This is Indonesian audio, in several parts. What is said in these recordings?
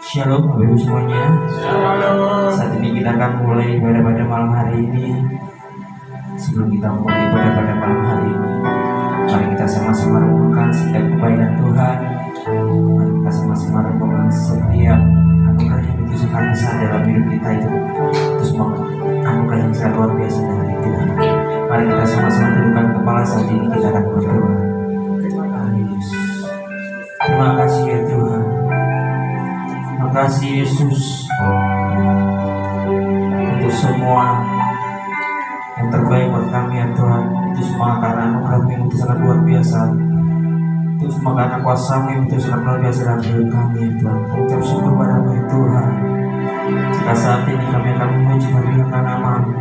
Shalom Bapak Ibu semuanya. Shalom. Saat ini kita akan mulai ibadah pada malam hari ini. Sebelum kita mulai ibadah pada malam hari ini, mari kita sama-sama renungkan setiap kebaikan Tuhan. Mari kita sama-sama renungkan setiap anugerah yang begitu sangat besar dalam hidup kita itu semua anugerah yang sangat luar biasa dari Tuhan. Mari kita sama-sama tundukkan kepala. Saat ini kita akan berdoa. Terima kasih ya Tuhan. Terima kasih Yesus untuk semua yang terbaik buat kami ya Tuhan. Itu semua karena anugerah-Mu yang itu sangat luar biasa. Itu semua karena kuasa-Mu yang itu sangat luar biasa dalam hidup kami ya Tuhan. Mengucap syukur padamu ya Tuhan. Jika saat ini kami akan memuji dan memuliakan nama-Mu,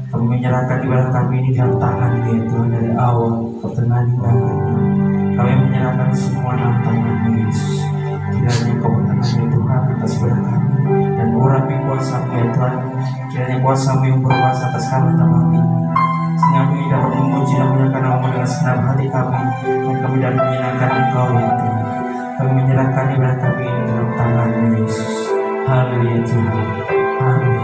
kami menyerahkan ibadah kami ini dalam tangan-Mu ya Tuhan, dari awal pertengahan hingga akhirnya. Kami menyerahkan semua dalam tangan-Mu Yesus. Kiranya Kau berkenan ya Tuhan atas ibadah kami, dan urapi kuasa-Mu ya Tuhan. Kiranya kuasa-Mu yang berkuasa atas kami dalam ini, sehingga kami dapat memuji dan menyerahkan nama-Mu dengan segenap hati kami, dan kami dapat menyenangkan Engkau ya Tuhan. Kami menyerahkan ibadah kami ini dalam tangan-Mu Yesus. Haleluya Tuhan. Amin.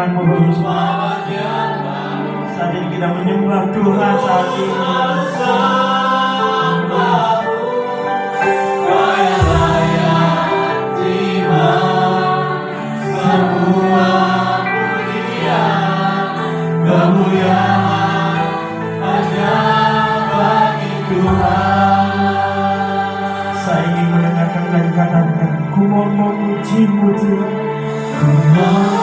firman-Mu. Saat ini kita menyembah Tuhan saat ini. Saya ingin mendengarkan dari kata-kata, ku mau memuji-Mu Tuhan. Ku mau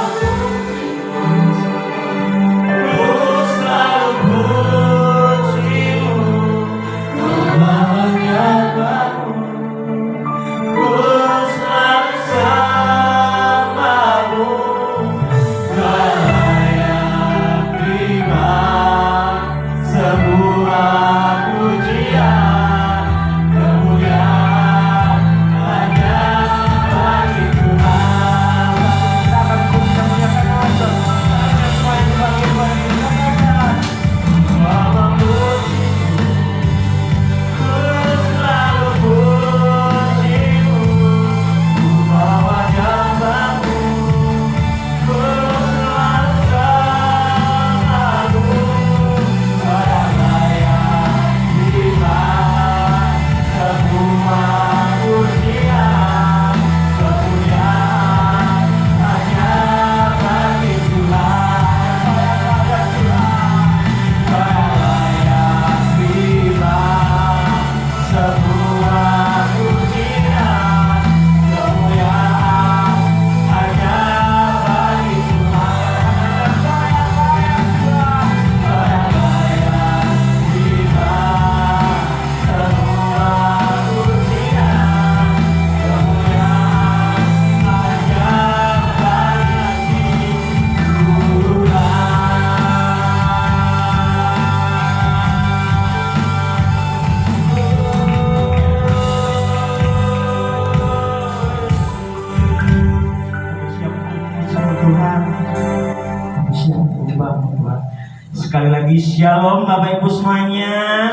sekali lagi, shalom Bapak Ibu semuanya.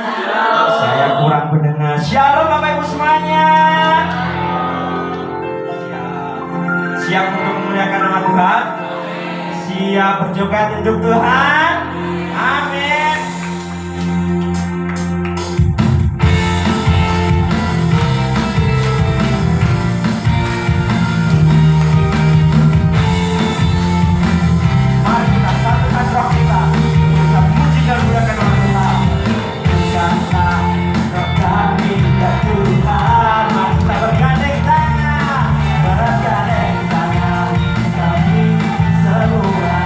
Saya kurang mendengar. Shalom Bapak Ibu semuanya. Siap untuk memuliakan nama Tuhan. Siap berjoget untuk Tuhan. Amin. Mari kita satukan roh kita. Puji dan muliakan nama Tuhan. Karena roh kami ya Tuhan. Mari kita bergandeng tangan. Bergandeng tangan. Kami semua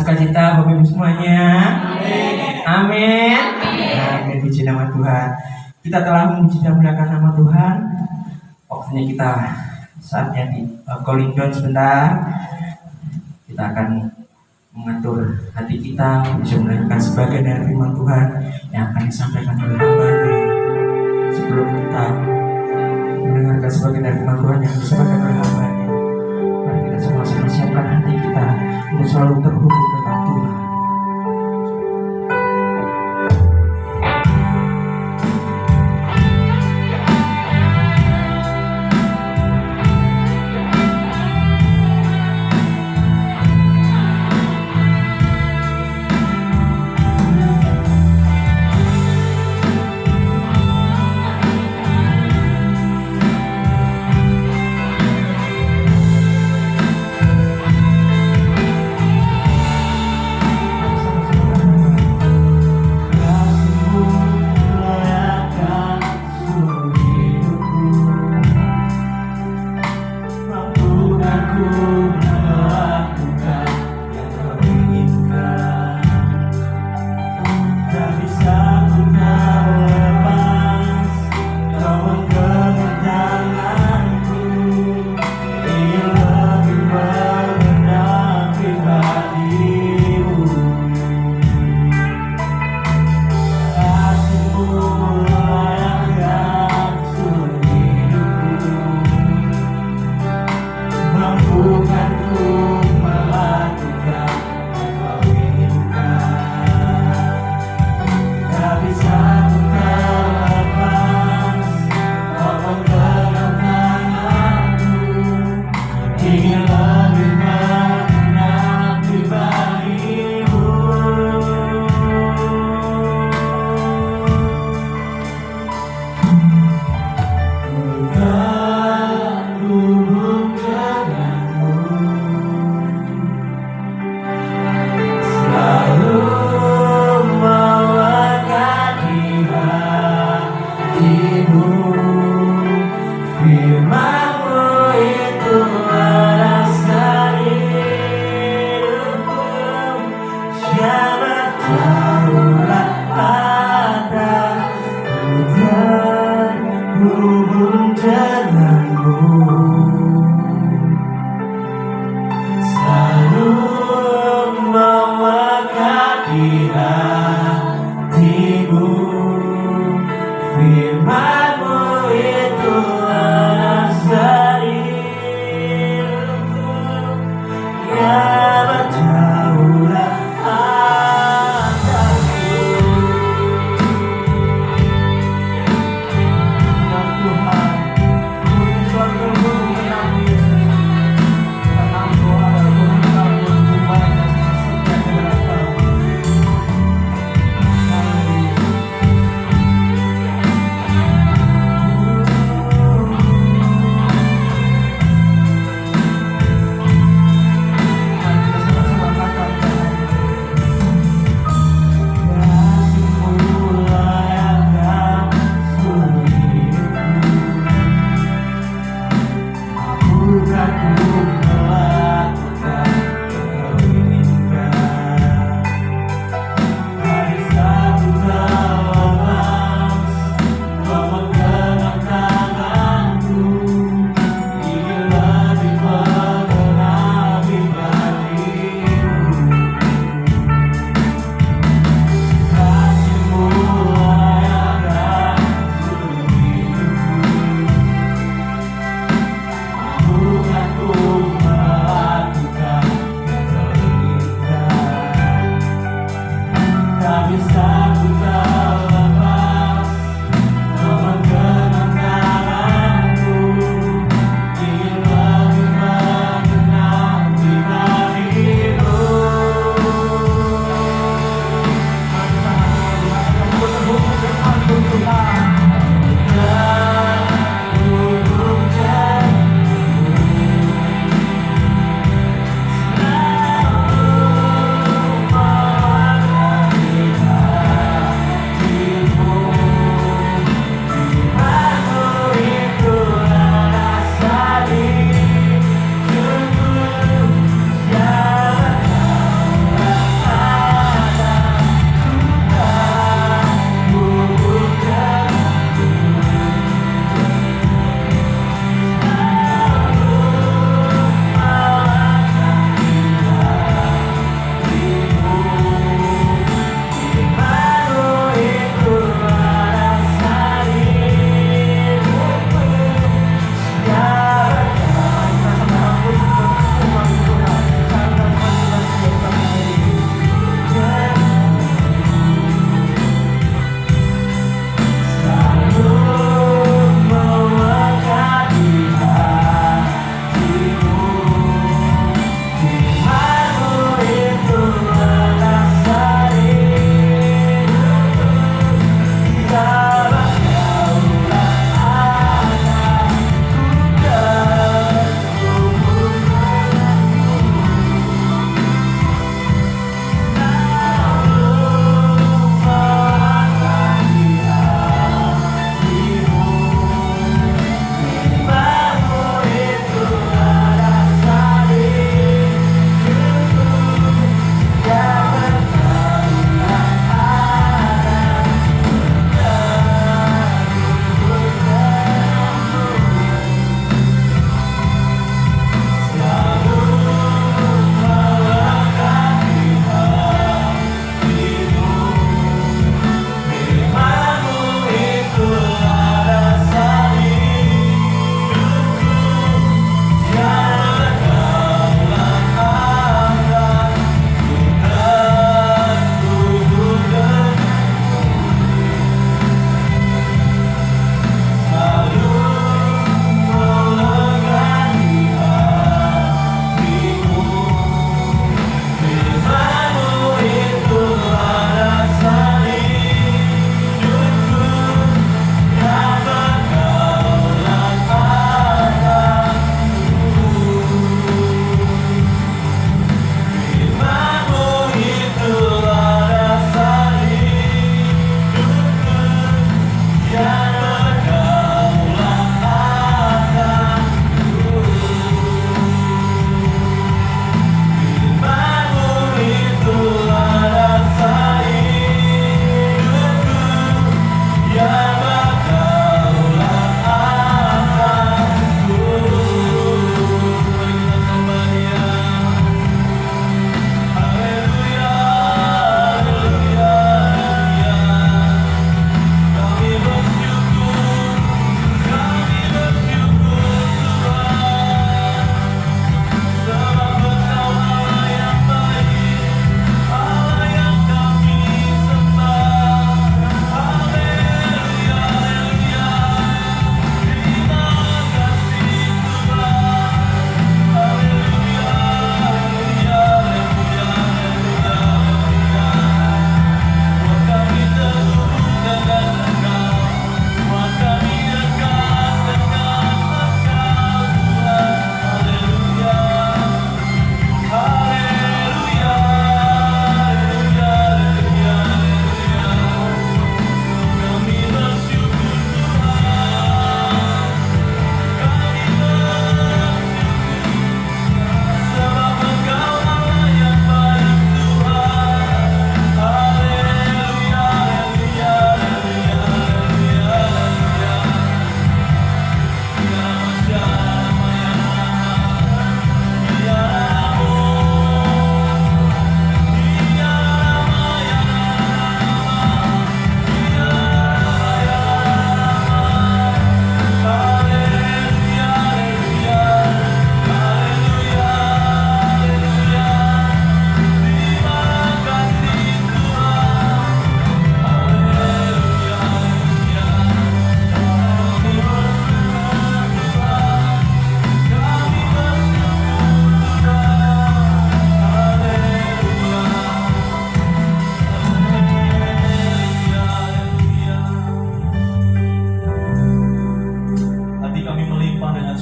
sukacita Bapak Ibu semuanya. Amin. Amin. Puji nama Tuhan. Kita telah memuji dan memuliakan nama Tuhan. Waktunya kita saatnya di calling down sebentar. Kita akan mengatur hati kita bisa mendengarkan sebagian dari firman Tuhan yang akan disampaikan oleh hamba-Nya. Sebelum kita mendengarkan sebagian dari firman Tuhan yang disampaikan oleh hamba-Nya, mari kita sama-sama siapkan hati kita untuk selalu terhubung dengan Tuhan.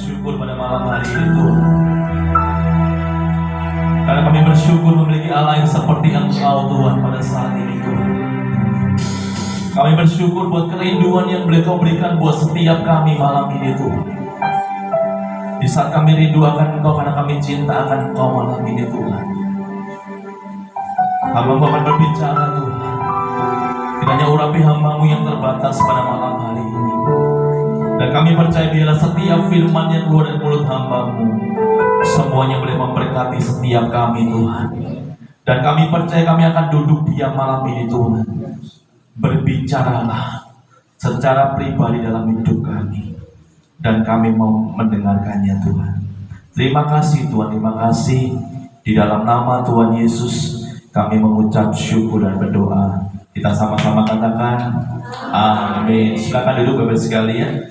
bersyukur pada malam hari ini Tuhan. Karena kami bersyukur memiliki Allah yang seperti Engkau Tuhan pada saat ini Tuhan. Kami bersyukur buat kerinduan yang Kau berikan buat setiap kami malam ini Tuhan. Di saat kami rindu akan Engkau karena kami cinta akan Engkau malam ini Tuhan. Hamba-Mu akan berbicara Tuhan. Kiranya urapi hamba-Mu yang terbatas pada malam hari ini. Dan kami percaya biarlah setiap firman yang keluar dari mulut hamba-Mu semuanya boleh memberkati setiap kami Tuhan. Dan kami percaya kami akan duduk diam malam ini Tuhan. Berbicaralah secara pribadi dalam hidup kami. Dan kami mau mendengarkannya Tuhan. Terima kasih Tuhan, terima kasih. Di dalam nama Tuhan Yesus kami mengucap syukur dan berdoa. Kita sama-sama katakan amin. Silakan duduk Bapak sekalian.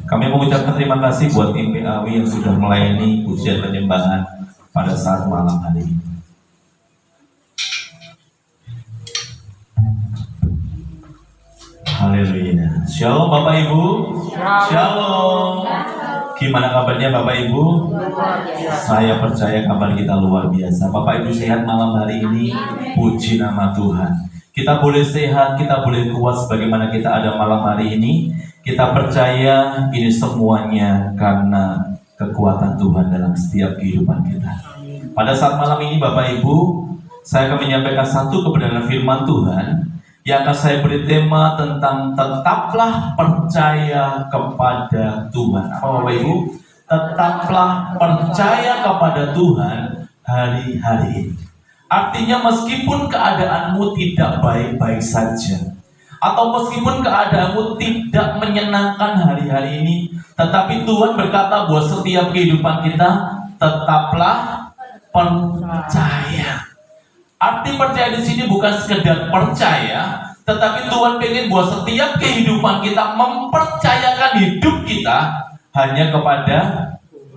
Kami mengucapkan terima kasih buat tim PAW yang sudah melayani pujian penyembahan pada saat malam hari ini. Haleluya. Shalom Bapak Ibu. Shalom. Gimana kabarnya Bapak Ibu? Saya percaya kabar kita luar biasa. Bapak Ibu sehat malam hari ini? Puji nama Tuhan. Kita boleh sehat, kita boleh kuat sebagaimana kita ada malam hari ini. Kita percaya ini semuanya karena kekuatan Tuhan dalam setiap kehidupan kita. Pada saat malam ini Bapak Ibu, saya akan menyampaikan satu kebenaran firman Tuhan yang akan saya beri tema tentang tetaplah percaya kepada Tuhan. Apa Bapak Ibu? Tetaplah percaya kepada Tuhan hari-hari ini. Artinya meskipun keadaanmu tidak baik-baik saja, atau meskipun keadaanmu tidak menyenangkan hari-hari ini, tetapi Tuhan berkata buat setiap kehidupan kita, tetaplah percaya. Arti percaya di sini bukan sekedar percaya, tetapi Tuhan pengen buat setiap kehidupan kita mempercayakan hidup kita hanya kepada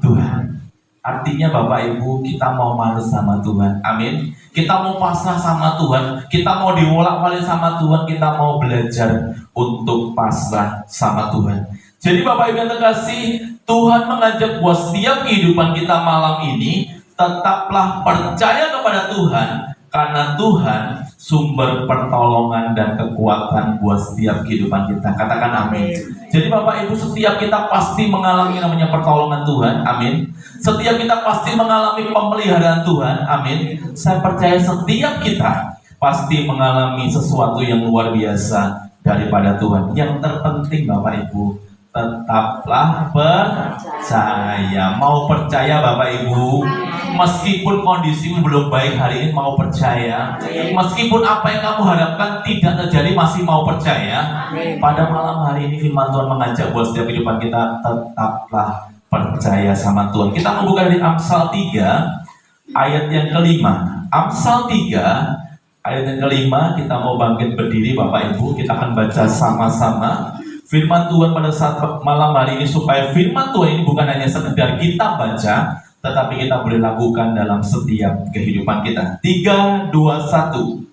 Tuhan. Artinya Bapak Ibu, kita mau males sama Tuhan, amin. Kita mau pasrah sama Tuhan, kita mau diwolak-walik sama Tuhan, kita mau belajar untuk pasrah sama Tuhan. Jadi Bapak Ibu yang terkasih, Tuhan mengajak buat setiap kehidupan kita malam ini, tetaplah percaya kepada Tuhan, karena Tuhan sumber pertolongan dan kekuatan buat setiap kehidupan kita. Katakan amin. Jadi Bapak Ibu, setiap kita pasti mengalami namanya pertolongan Tuhan, amin. Setiap kita pasti mengalami pemeliharaan Tuhan, amin. Saya percaya setiap kita pasti mengalami sesuatu yang luar biasa daripada Tuhan. Yang terpenting Bapak Ibu, tetaplah percaya. Mau percaya Bapak Ibu? Meskipun kondisimu belum baik hari ini, mau percaya. Meskipun apa yang kamu harapkan tidak terjadi, masih mau percaya. Pada malam hari ini firman Tuhan mengajak buat setiap kehidupan kita, tetaplah percaya sama Tuhan. Kita membuka dari Amsal 3 ayat yang kelima. Amsal 3 ayat yang kelima, kita mau bangkit berdiri Bapak Ibu. Kita akan baca sama-sama firman Tuhan pada saat malam hari ini, supaya firman Tuhan ini bukan hanya sekedar kita baca, tetapi kita boleh lakukan dalam setiap kehidupan kita. 3, 2, 1.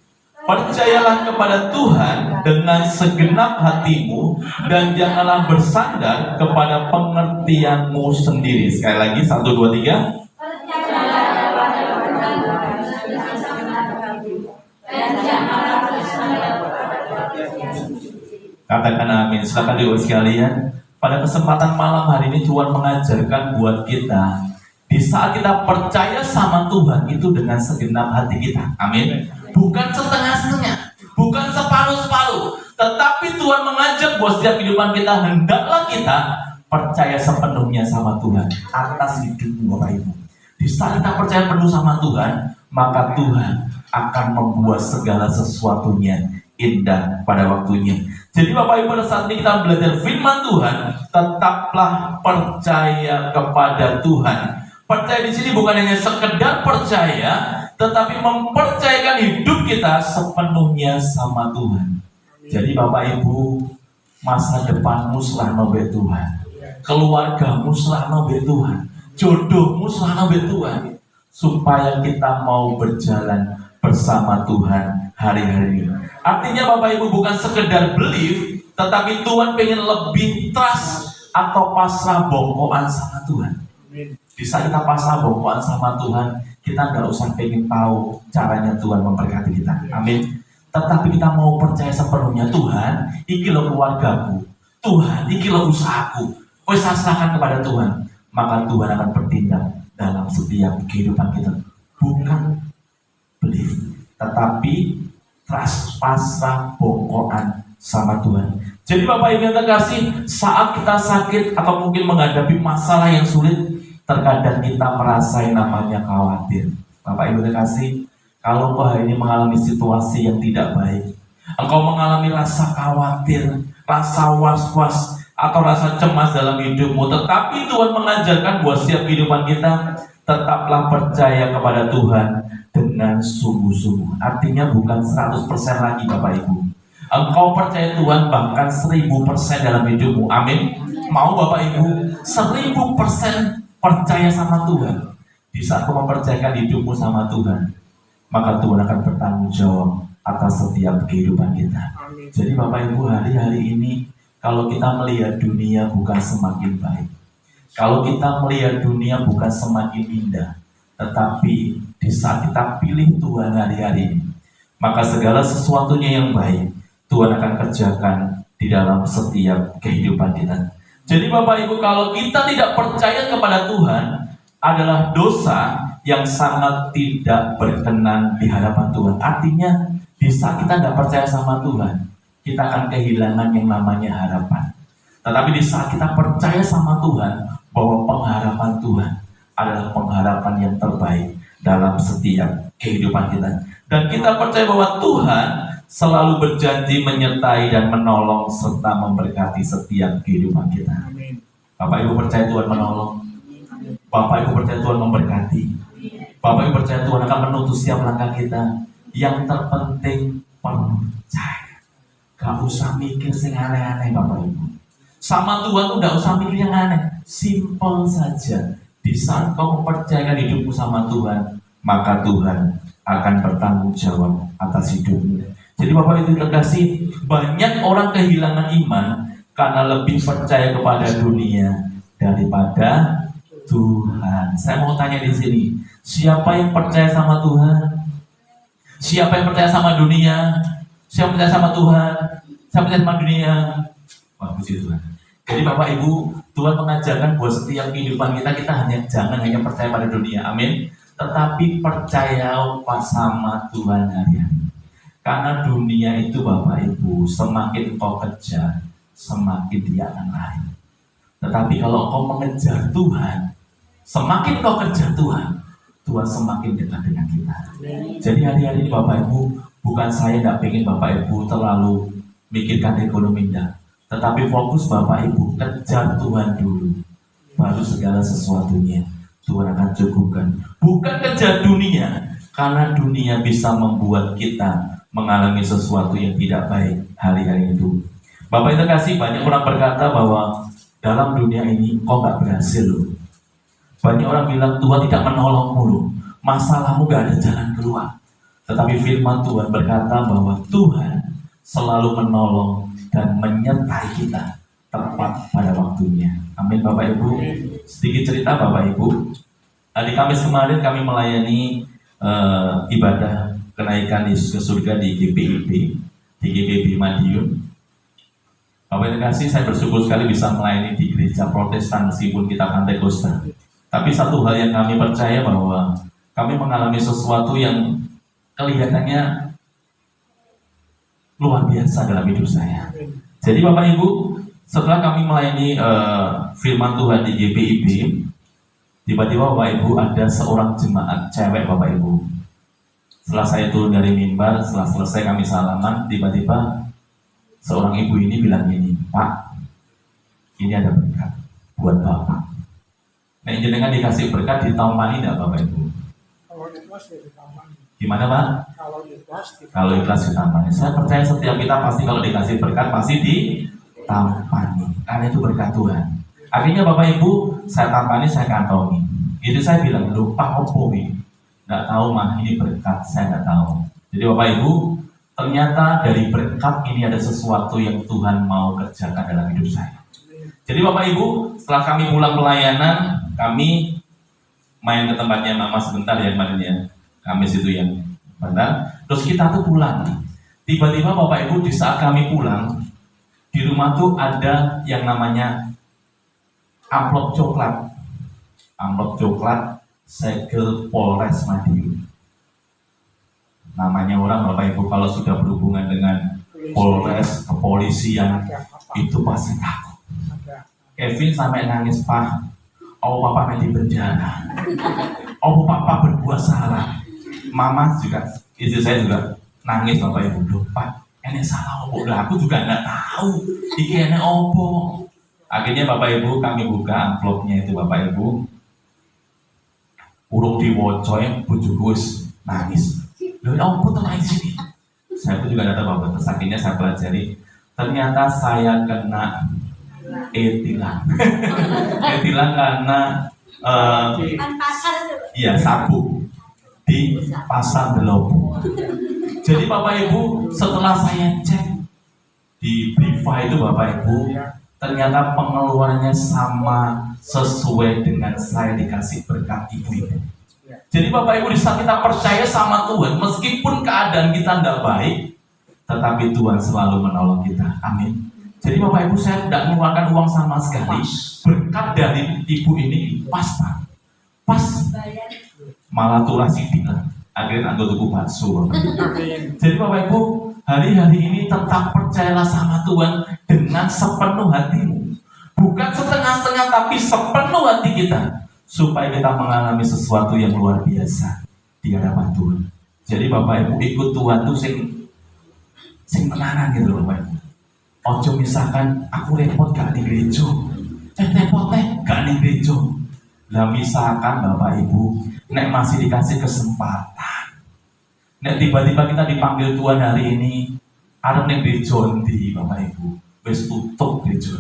Percayalah kepada Tuhan dengan segenap hatimu, dan janganlah bersandar kepada pengertianmu sendiri. Sekali lagi, 1, 2, 3. Katakan amin. Silakan diulang sekalian. Pada kesempatan malam hari ini Tuhan mengajarkan buat kita, di saat kita percaya sama Tuhan itu dengan segenap hati kita. Amin. Bukan setengah-setengah, bukan separuh-separuh, tetapi Tuhan mengajak buat setiap kehidupan kita, hendaklah kita percaya sepenuhnya sama Tuhan atas hidupmu Bapak Ibu. Di saat kita percaya penuh sama Tuhan, maka Tuhan akan membuat segala sesuatunya indah pada waktunya. Jadi Bapak Ibu, pada saat ini kita belajar firman Tuhan, tetaplah percaya kepada Tuhan. Percaya di sini bukan hanya sekedar percaya, tetapi mempercayakan hidup kita sepenuhnya sama Tuhan. Jadi Bapak Ibu, masa depanmu selama be Tuhan, keluargamu selama be Tuhan, jodohmu selama be Tuhan, supaya kita mau berjalan bersama Tuhan hari-hari ini. Artinya Bapak Ibu bukan sekedar believe, tetapi Tuhan pengen lebih trust atau pasrah bongkoan sama Tuhan. Di saat kita pasrah bongkoan sama Tuhan, kita nggak usah pengen tahu caranya Tuhan memberkati kita. Amin. Tetapi kita mau percaya sepenuhnya, Tuhan, iki lo keluargaku, Tuhan, iki lo usahaku, wes serahkan kepada Tuhan, maka Tuhan akan bertindak dalam setiap kehidupan kita. Bukan belief, tetapi trust, pasrah bongkoan sama Tuhan. Jadi Bapak Ibu yang terkasih, saat kita sakit atau mungkin menghadapi masalah yang sulit, terkadang kita merasa yang namanya khawatir. Bapak Ibu terkasih, kalau engkau hari ini mengalami situasi yang tidak baik, engkau mengalami rasa khawatir, rasa was-was, atau rasa cemas dalam hidupmu, tetapi Tuhan mengajarkan buat setiap kehidupan kita, tetaplah percaya kepada Tuhan dengan sungguh-sungguh. Artinya bukan 100% lagi Bapak Ibu. Engkau percaya Tuhan bahkan 1000% dalam hidupmu. Amin. Mau Bapak Ibu 1000% percaya sama Tuhan. Di saat kau mempercayakan hidupmu sama Tuhan, maka Tuhan akan bertanggung jawab atas setiap kehidupan kita. Amin. Jadi Bapak Ibu, hari-hari ini kalau kita melihat dunia bukan semakin baik, kalau kita melihat dunia bukan semakin indah, tetapi di saat kita pilih Tuhan hari-hari ini, maka segala sesuatunya yang baik Tuhan akan kerjakan di dalam setiap kehidupan kita. Jadi Bapak Ibu, kalau kita tidak percaya kepada Tuhan, adalah dosa yang sangat tidak berkenan di hadapan Tuhan. Artinya, di saat kita tidak percaya sama Tuhan, kita akan kehilangan yang namanya harapan. Tetapi di saat kita percaya sama Tuhan, bahwa pengharapan Tuhan adalah pengharapan yang terbaik dalam setiap kehidupan kita. Dan kita percaya bahwa Tuhan selalu berjanji menyertai dan menolong serta memberkati setiap kehidupan kita. Amin. Bapak Ibu percaya Tuhan menolong? Bapak Ibu percaya Tuhan memberkati? Bapak Ibu percaya Tuhan akan menuntut setiap langkah kita? Yang terpenting percaya. Gak usah mikir yang aneh-aneh Bapak Ibu. Sama Tuhan tuh gak usah mikir yang aneh. Simple saja. Di saat kau mempercayakan hidupmu sama Tuhan, maka Tuhan akan bertanggung jawab atas hidupmu. Jadi Bapak Ibu terkasih, banyak orang kehilangan iman karena lebih percaya kepada dunia daripada Tuhan. Saya mau tanya di sini, siapa yang percaya sama Tuhan? Siapa yang percaya sama dunia? Siapa yang percaya sama Tuhan? Siapa yang percaya sama dunia? Wah, puji Tuhan. Jadi Bapak Ibu, Tuhan mengajarkan buat setiap kehidupan kita jangan hanya percaya pada dunia, amin. Tetapi percaya sama Tuhan hari-hari. Karena dunia itu Bapak Ibu, semakin kau kejar, semakin dia akan lari. Tetapi kalau kau mengejar Tuhan, semakin kau kejar Tuhan, Tuhan semakin dekat dengan kita. Jadi hari-hari ini Bapak Ibu, bukan saya tidak ingin Bapak Ibu terlalu mikirkan ekonomi enggak. Tetapi fokus Bapak Ibu, kejar Tuhan dulu, baru segala sesuatunya Tuhan akan cukupkan. Bukan kejar dunia, karena dunia bisa membuat kita mengalami sesuatu yang tidak baik hari-hari itu. Bapak Ibu kasih, banyak orang berkata bahwa dalam dunia ini kau gak berhasil loh. Banyak orang bilang Tuhan tidak menolongmu loh, masalahmu gak ada jalan keluar. Tetapi firman Tuhan berkata bahwa Tuhan selalu menolong dan menyertai kita tepat pada waktunya. Amin Bapak Ibu. Sedikit cerita Bapak Ibu. Di Kamis kemarin kami melayani ibadah kenaikan Yesus ke surga di GPIB Madiun. Bapak Ibu kasih, saya bersyukur sekali bisa melayani di gereja Protestan meskipun kita Pantai Costa. Tapi satu hal yang kami percaya bahwa kami mengalami sesuatu yang kelihatannya luar biasa dalam hidup saya. Jadi Bapak Ibu, setelah kami melayani firman Tuhan di GPIB, tiba-tiba Bapak Ibu ada seorang jemaat cewek Bapak Ibu. Setelah saya turun dari mimbar, setelah selesai kami salaman, tiba-tiba seorang ibu ini bilang gini, Pak, ini ada berkat buat Bapak. Nah, jenengan dikasih berkat ditampani enggak Bapak Ibu? Kalau ikhlas ya ditampani. Gimana Pak? Kalau ikhlas ditampani. Saya percaya setiap kita pasti kalau dikasih berkat pasti ditampani. Karena itu berkat Tuhan. Akhirnya Bapak Ibu, saya tampani, saya kantongi. Itu saya bilang, lupa opo ini. Nggak tahu mah ini berkat, saya nggak tahu. Jadi Bapak Ibu, ternyata dari berkat ini ada sesuatu yang Tuhan mau kerjakan dalam hidup saya. Jadi Bapak Ibu, setelah kami pulang pelayanan, kami main ke tempatnya Mama sebentar ya kemarin ya. Kamis itu ya. Bentar. Terus kita tuh pulang. Tiba-tiba Bapak Ibu di saat kami pulang, di rumah tuh ada yang namanya amplop coklat. Amplop coklat segel Polres Madiun. Namanya orang Bapak Ibu kalau sudah berhubungan dengan Polres, kepolisian, itu pasti takut. Kevin sampai nangis, Pak, oh papa nanti penjara, oh papa berbuat salah. Mama juga, istri saya juga nangis Bapak Ibu, loh Pak, ini salah opo, aku juga nggak tahu, iki ini opo. Akhirnya Bapak Ibu kami buka amplopnya itu Bapak Ibu, urung diwocoy, bojoku wis nangis. Loh, opo telah sini? Saya pun juga datang Bapak, terus akhirnya saya pelajari, ternyata saya kena etilang. Etilang karena iya sabuk di pasar Belobo. Jadi Bapak Ibu, setelah saya cek di Briva itu Bapak Ibu, ternyata pengeluarannya sama sesuai dengan saya dikasih berkat ibu-ibu. Jadi Bapak Ibu, di saat kita percaya sama Tuhan, meskipun keadaan kita tidak baik, tetapi Tuhan selalu menolong kita. Amin. Jadi Bapak Ibu, saya tidak mengeluarkan uang sama sekali. Berkat dari ibu ini pas Pak. Pas. Malah turah sidik lah. Akhirnya anggota tuku bakso. Jadi Bapak Ibu, hari-hari ini tetap percayalah sama Tuhan dengan sepenuh hatimu. Bukan setengah-setengah, tapi sepenuh hati kita. Supaya kita mengalami sesuatu yang luar biasa di hadapan Tuhan. Jadi Bapak Ibu ikut Tuhan tuh sing menanan gitu loh Bapak Ibu. Ojo misalkan aku repot gak di gereja, repot gak di gereja. Lah misalkan Bapak Ibu, nek masih dikasih kesempatan, nek tiba-tiba kita dipanggil Tuhan hari ini, arep nek gereja ndi Bapak Ibu, wis tutup gereja.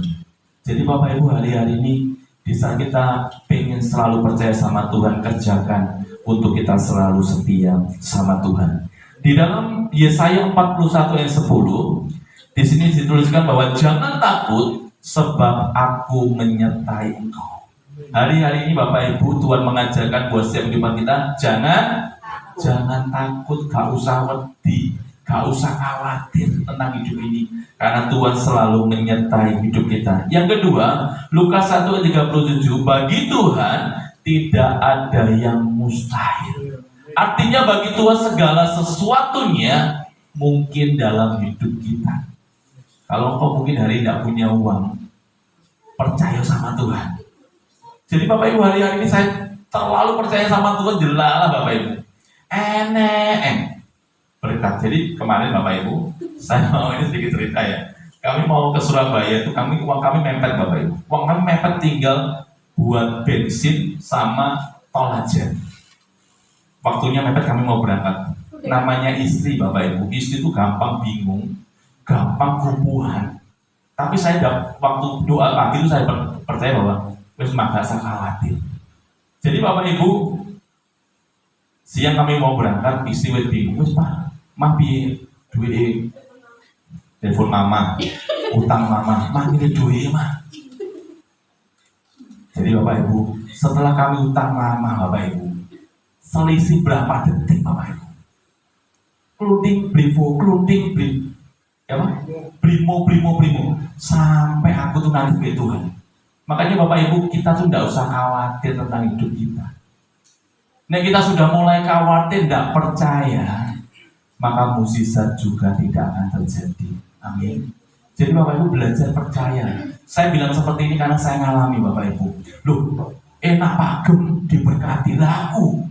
Jadi Bapak Ibu hari-hari ini di saat kita pengen selalu percaya sama Tuhan, kerjakan untuk kita selalu setia sama Tuhan. Di dalam Yesaya 41 ayat 10, di sini dituliskan bahwa jangan takut sebab aku menyertai engkau. Hari-hari ini Bapak Ibu, Tuhan mengajarkan buat setiap kehidupan kita, jangan takut, gak usah wedi, gak usah khawatir tentang hidup ini, karena Tuhan selalu menyertai hidup kita. Yang kedua, Lukas 1 ayat 37, bagi Tuhan tidak ada yang mustahil. Artinya bagi Tuhan segala sesuatunya mungkin dalam hidup kita. Kalau engkau mungkin hari ini tidak punya uang, percaya sama Tuhan. Jadi Bapak Ibu, hari-hari ini saya terlalu percaya sama Tuhan, jelalah Bapak Ibu. Berkat. Jadi kemarin Bapak Ibu, saya mau ini sedikit cerita ya. Kami mau ke Surabaya itu, uang kami mepet Bapak Ibu. Uang kami mepet tinggal buat bensin sama tol aja. Waktunya mepet, kami mau berangkat. Namanya istri Bapak Ibu, istri itu gampang bingung, gampang kerupuhan. Tapi saya waktu doa pagi itu saya percaya bahwa wis gak usah khawatir. Jadi Bapak Ibu, siang kami mau berangkat, istri wis bingung, wis Pak, mah piye duit telepon mama, utang mama, mah ini duit mah. Jadi Bapak Ibu, setelah kami utang mama Bapak Ibu, selisih berapa detik Bapak Ibu, keluding brimo, sampai aku tuh nangis ke Tuhan. Makanya Bapak Ibu, kita tuh tidak usah khawatir tentang hidup kita. Nah kita sudah mulai khawatir, tidak percaya, maka mukjizat juga tidak akan terjadi. Amin. Jadi Bapak Ibu belajar percaya. Saya bilang seperti ini karena saya ngalami Bapak Ibu. Loh, enak pagem diberkati laku.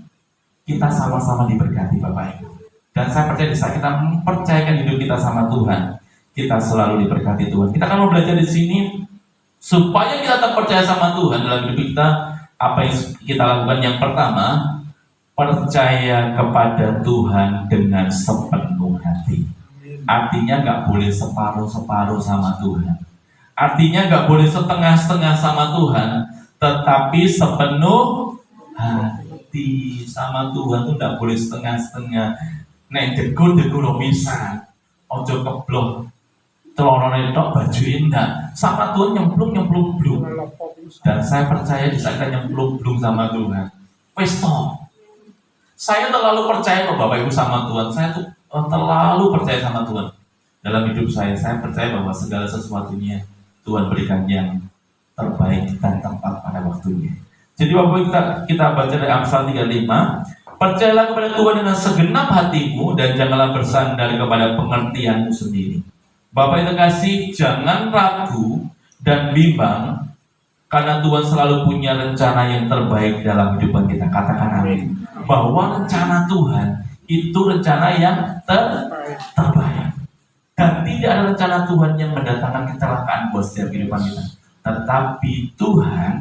Kita sama-sama diberkati Bapak Ibu. Dan saya percaya di saat kita mempercayakan hidup kita sama Tuhan, kita selalu diberkati Tuhan. Kita akan belajar di sini supaya kita tetap percaya sama Tuhan dalam hidup kita. Apa yang kita lakukan? Yang pertama, percaya kepada Tuhan dengan sepenuh hati. Artinya nggak boleh separuh-separuh sama Tuhan. Artinya nggak boleh setengah-setengah sama Tuhan, tetapi sepenuh hati sama Tuhan. Itu nggak boleh setengah-setengah. Nek degur bisa, ojo keblok. celana tok, baju enggak. Sama Tuhan nyemplung blung. Ngelopok bisa. Dan saya percaya di saat kita nyemplung blung sama Tuhan, wes toh. Saya terlalu percaya kok Bapak Ibu sama Tuhan. Saya tuh terlalu percaya sama Tuhan. Dalam hidup saya percaya bahwa segala sesuatunya Tuhan berikan yang terbaik dan tepat pada waktunya. Jadi Bapak Ibu kita baca dari Amsal 35. Percayalah kepada Tuhan dengan segenap hatimu dan janganlah bersandar kepada pengertianmu sendiri. Bapak yang terkasih, jangan ragu dan bimbang karena Tuhan selalu punya rencana yang terbaik dalam kehidupan kita. Katakan amin. Bahwa rencana Tuhan itu rencana yang terbaik. Dan tidak ada rencana Tuhan yang mendatangkan kecelakaan buat setiap kehidupan kita. Tetapi Tuhan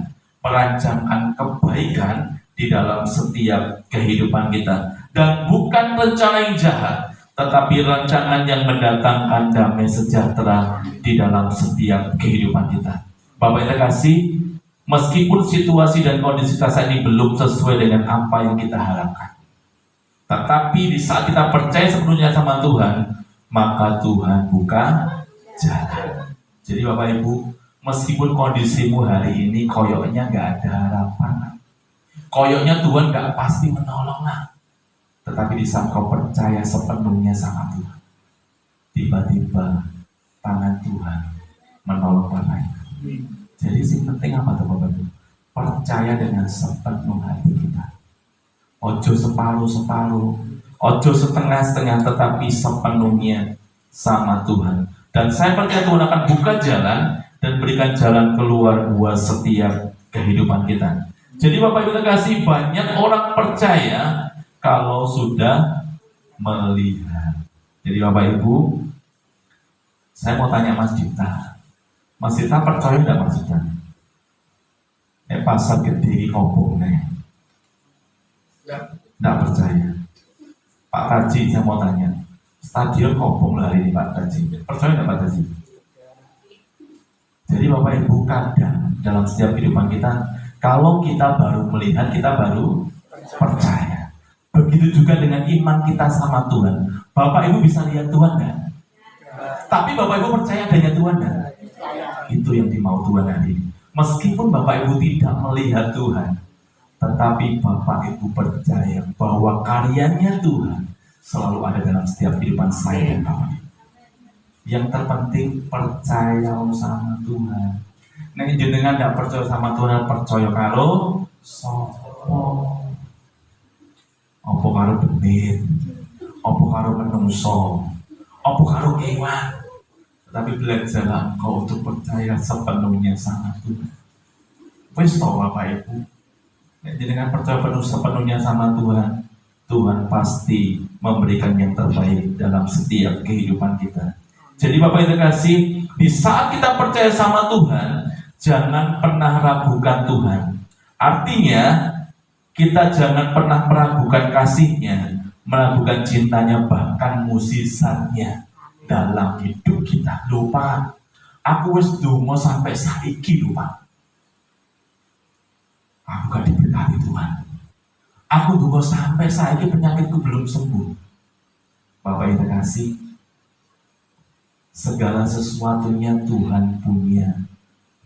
merancangkan kebaikan di dalam setiap kehidupan kita. Dan bukan rencana yang jahat, tetapi rancangan yang mendatangkan damai sejahtera di dalam setiap kehidupan kita. Bapak yang terkasih, meskipun situasi dan kondisi kita saat ini belum sesuai dengan apa yang kita harapkan, tetapi di saat kita percaya sepenuhnya sama Tuhan, maka Tuhan buka jalan. Jadi Bapak Ibu, meskipun kondisimu hari ini koyoknya gak ada harapan, koyoknya Tuhan gak pasti menolong lah, tetapi di saat kau percaya sepenuhnya sama Tuhan, tiba-tiba tangan Tuhan menolong Bapak Ibu. Jadi sing penting apa tuh Bapak Ibu? Percaya dengan sepenuh hati kita. Ojo separuh-separuh, ojo setengah-setengah, tetapi sepenuhnya sama Tuhan. Dan saya percaya Tuhan akan buka jalan dan berikan jalan keluar buat setiap kehidupan kita. Jadi Bapak Ibu terkasih, banyak orang percaya kalau sudah melihat. Jadi Bapak Ibu, saya mau tanya Mas Dita. Mas Dita percaya enggak Mas Dita? Pasar gede di Kobong nih. Enggak percaya. Pak Taji, saya mau tanya. Stadion Kobong lah ini Pak Taji. Percaya enggak Pak Taji? Jadi Bapak Ibu, kadang dalam setiap kehidupan kita, kalau kita baru melihat, kita baru percaya. Begitu juga dengan iman kita sama Tuhan. Bapak Ibu bisa lihat Tuhan enggak? Tapi Bapak Ibu percaya adanya Tuhan enggak? Itu yang dimau Tuhan hari ini. Meskipun Bapak Ibu tidak melihat Tuhan, tetapi Bapak Ibu percaya bahwa karyanya Tuhan selalu ada dalam setiap kehidupan saya dan Bapak Ibu. Yang terpenting percaya sama Tuhan. Nek jenengan tidak percaya sama Tuhan, percaya karo sopo? Apa karo demit? Apa karo menungso? Apa karo kewan? Tapi belajarlah engkau untuk percaya sepenuhnya sama Tuhan. Wis tau Bapak Ibu, nek jenengan percaya sepenuhnya sama Tuhan, Tuhan pasti memberikan yang terbaik dalam setiap kehidupan kita. Jadi Bapak Ibu terkasih, di saat kita percaya sama Tuhan, jangan pernah ragukan Tuhan. Artinya, kita jangan pernah meragukan kasih-Nya, meragukan cintanya, bahkan mukjizat-Nya dalam hidup kita. Lupa, aku wis donga sampai saiki lupa. Aku gak diberkati Tuhan. Aku donga sampai saiki penyakitku belum sembuh. Bapak yang terkasih, segala sesuatunya Tuhan punya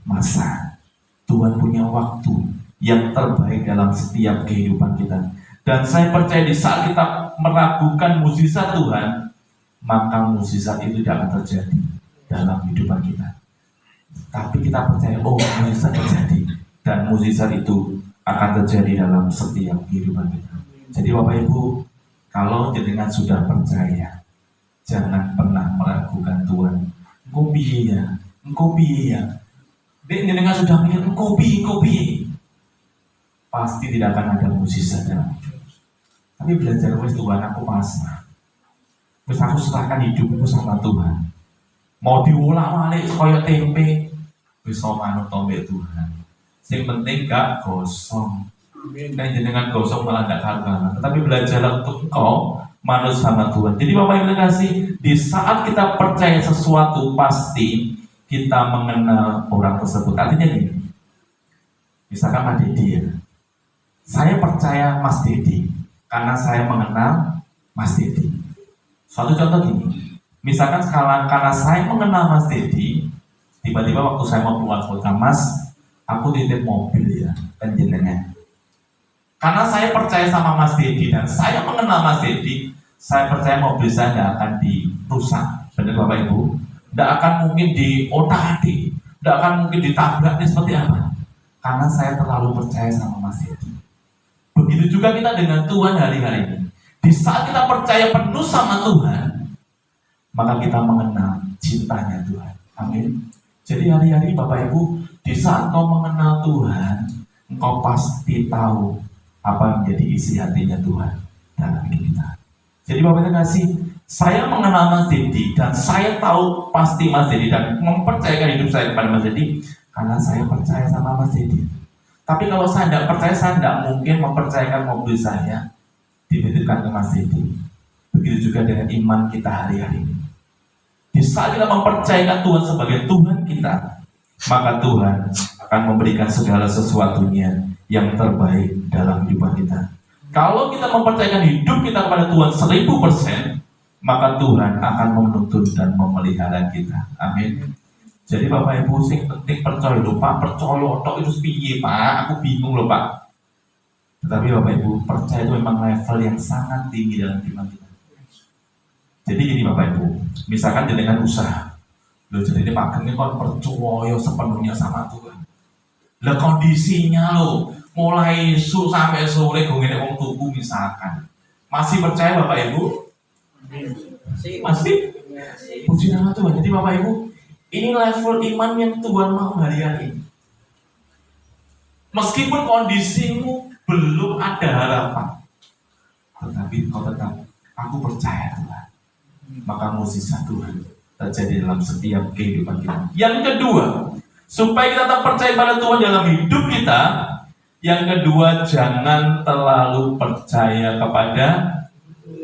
masa. Tuhan punya waktu yang terbaik dalam setiap kehidupan kita. Dan saya percaya di saat kita meragukan mukjizat Tuhan, maka mukjizat itu tidak akan terjadi dalam kehidupan kita. Tapi kita percaya, oh mukjizat terjadi, dan mukjizat itu akan terjadi dalam setiap kehidupan kita. Jadi Bapak Ibu, kalau jenengan sudah percaya, jangan pernah meragukan Tuhan. Engkau piye ya? Dek jenengan sudah mikir engkau piye? Pasti tidak akan ada mukjizat dalam hidup. Tapi belajar wis Tuhan, aku pasrah. Wis aku serahkan hidupku sama Tuhan. Mau diulang-alik kaya tempe, wis manut tombe Tuhan. Sing penting gak gosong. Nek jenengan gosong malah gak karuan. Tetapi belajarlah untuk engkau manut sama Tuhan. Jadi Bapak Ibu terkasih, di saat kita percaya sesuatu pasti kita mengenal orang tersebut. Artinya gini. Misalkan Mas Dedi ya. Saya percaya Mas Dedi karena saya mengenal Mas Dedi. Suatu contoh gini, Misalkan sekarang karena saya mengenal Mas Dedi, tiba-tiba waktu saya mau keluar kota, Mas, aku titip mobil ya, kan jenengan. Karena saya percaya sama Mas Dedi dan saya mengenal Mas Dedi, saya percaya mobil saya tidak akan dirusak. Benar Bapak Ibu? Tidak akan mungkin diotak-atik, tidak akan mungkin ditabraknya seperti apa. Karena saya terlalu percaya sama Mas Dedi. Begitu juga kita dengan Tuhan hari-hari ini. Di saat kita percaya penuh sama Tuhan, maka kita mengenal cintanya Tuhan. Amin. Jadi hari-hari Bapak Ibu, di saat kau mengenal Tuhan, engkau pasti tahu apa yang menjadi isi hatinya Tuhan dalam hidup kita. Jadi Bapak Ibu kasih, saya mengenal Mas Dedi dan saya tahu pasti Mas Dedi dan mempercayakan hidup saya kepada Mas Dedi karena saya percaya sama Mas Dedi. Tapi kalau saya tidak percaya, saya tidak mungkin mempercayakan mobil saya dititipkan ke Mas Dedi. Begitu juga dengan iman kita hari-hari ini. Di saat kita mempercayakan Tuhan sebagai Tuhan kita, maka Tuhan akan memberikan segala sesuatunya yang terbaik dalam hidup kita. Kalau kita mempercayakan hidup kita kepada Tuhan 1000%, maka Tuhan akan menuntun dan memelihara kita. Amin. Jadi Bapak Ibu sing penting percaya lho Pak, percaya tok itu piye Pak? Aku bingung lho Pak. Tetapi Bapak Ibu, percaya itu memang level yang sangat tinggi dalam iman kita. Jadi gini Bapak Ibu, misalkan dengan usaha, lo jadi ini Pak Geni kan percaya sepenuhnya sama Tuhan. Lah kondisinya lo mulai sampai sore gue ngene wong tuku misalkan, masih percaya Bapak Ibu? Masih? Puji nama Tuhan. Jadi Bapak Ibu, ini level iman yang Tuhan mau hari-hari ini. Meskipun kondisimu belum ada harapan, tetapi kau tetap, aku percaya Tuhan. Maka mukjizat Tuhan terjadi dalam setiap kehidupan kita. Yang kedua, supaya kita tetap percaya pada Tuhan dalam hidup kita, yang kedua, jangan terlalu percaya kepada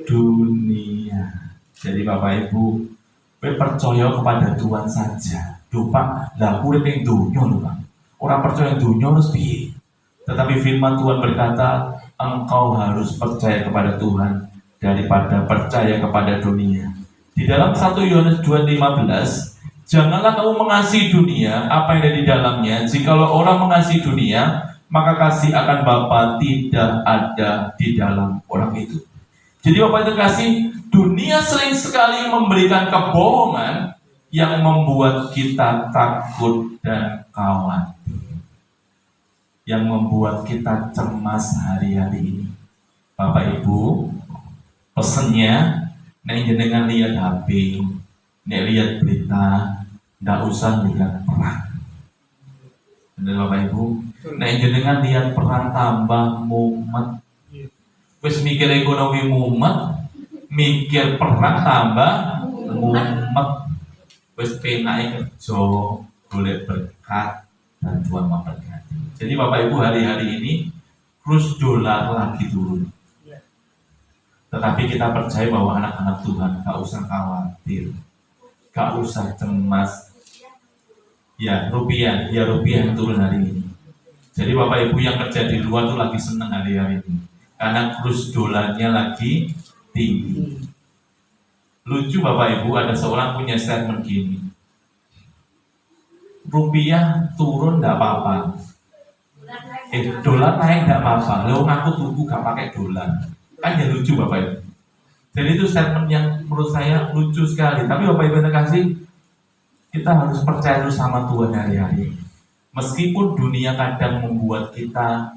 dunia. Jadi Bapak Ibu, percaya kepada Tuhan saja. Lupa, lah urip ning dunya lho, Pak. Orang percaya dunia harus piye. Tetapi firman Tuhan berkata, engkau harus percaya kepada Tuhan daripada percaya kepada dunia. Di dalam 1 Yohanes 2:15, janganlah kamu mengasihi dunia, apa yang ada di dalamnya. Jikalau orang mengasihi dunia, maka kasih akan Bapa tidak ada di dalam orang itu. Jadi Bapak itu kasih, dunia sering sekali memberikan kebohongan yang membuat kita takut dan khawatir, yang membuat kita cemas hari-hari ini. Bapak Ibu, pesennya, nek jenengan lihat HP, nek lihat berita, ndak usah lihat perang. Benar Bapak Ibu, nek jenengan lihat perang tambah mumet. Wis mikir ekonomi mumet, mikir perang tambah mumet. Wis penake kerja, golek berkat dan Tuhan memberkati. Jadi Bapak Ibu, hari-hari ini kurs dolar lagi turun. Tetapi kita percaya bahwa anak-anak Tuhan gak usah khawatir, gak usah cemas. Ya rupiah yang turun hari ini. Jadi Bapak Ibu yang kerja di luar tuh lagi senang hari-hari ini, karena kurs dolarnya lagi tinggi. Lucu Bapak Ibu, ada seorang punya statement gini, rupiah turun gak apa-apa, dolar naik gak apa-apa, lo aku tuku gak pakai dolar. Kan ya lucu Bapak Ibu. Jadi itu statement yang menurut saya lucu sekali. Tapi Bapak Ibu terkasih, kita harus percaya terus sama Tuhan hari-hari. Meskipun dunia kadang membuat kita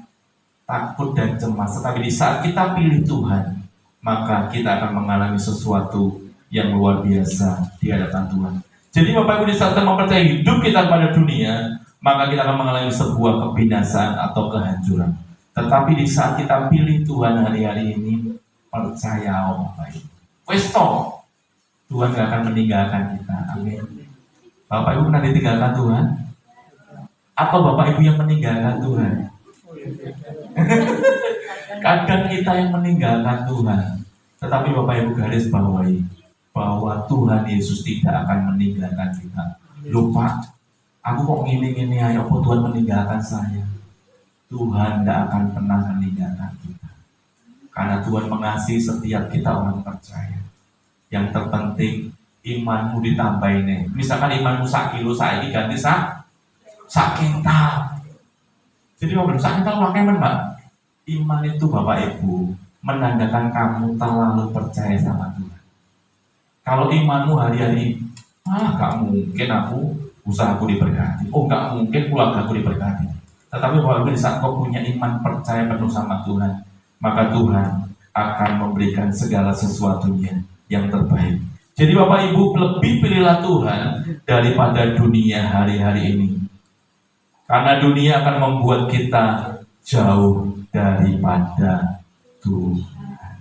takut dan cemas, tetapi di saat kita pilih Tuhan, maka kita akan mengalami sesuatu yang luar biasa di hadapan Tuhan. Jadi Bapak Ibu, di saat kita mempercayai hidup kita kepada dunia, maka kita akan mengalami sebuah kebinasaan atau kehancuran. Tetapi di saat kita pilih Tuhan hari-hari ini, percaya Bapak Ibu, westo, Tuhan gak akan meninggalkan kita. Amin. Bapak Ibu pernah ditinggalkan Tuhan? Atau Bapak Ibu yang meninggalkan Tuhan? Kadang kita yang meninggalkan Tuhan. Tetapi Bapak Ibu garis bawahi bahwa Tuhan Yesus tidak akan meninggalkan kita. Lupa, aku kok ngini-ngini ayo kok Tuhan meninggalkan saya. Tuhan tidak akan pernah meninggalkan kita. Karena Tuhan mengasihi setiap kita orang percaya. Yang terpenting, imanmu ditambahin nih. Misalkan imanmu 1 kilo saiki ganti sak kintal. Jadi mau sak kintal pakai Mbak. Iman itu Bapak Ibu menandakan kamu terlalu percaya sama Tuhan. Kalau imanmu hari-hari, gak mungkin usahaku diberkati. Oh, gak mungkin keluargaku diberkati. Tetapi Bapak Ibu, di saat kau punya iman percaya penuh sama Tuhan, maka Tuhan akan memberikan segala sesuatunya yang terbaik. Jadi Bapak Ibu, lebih pilihlah Tuhan daripada dunia hari-hari ini. Karena dunia akan membuat kita jauh daripada Tuhan.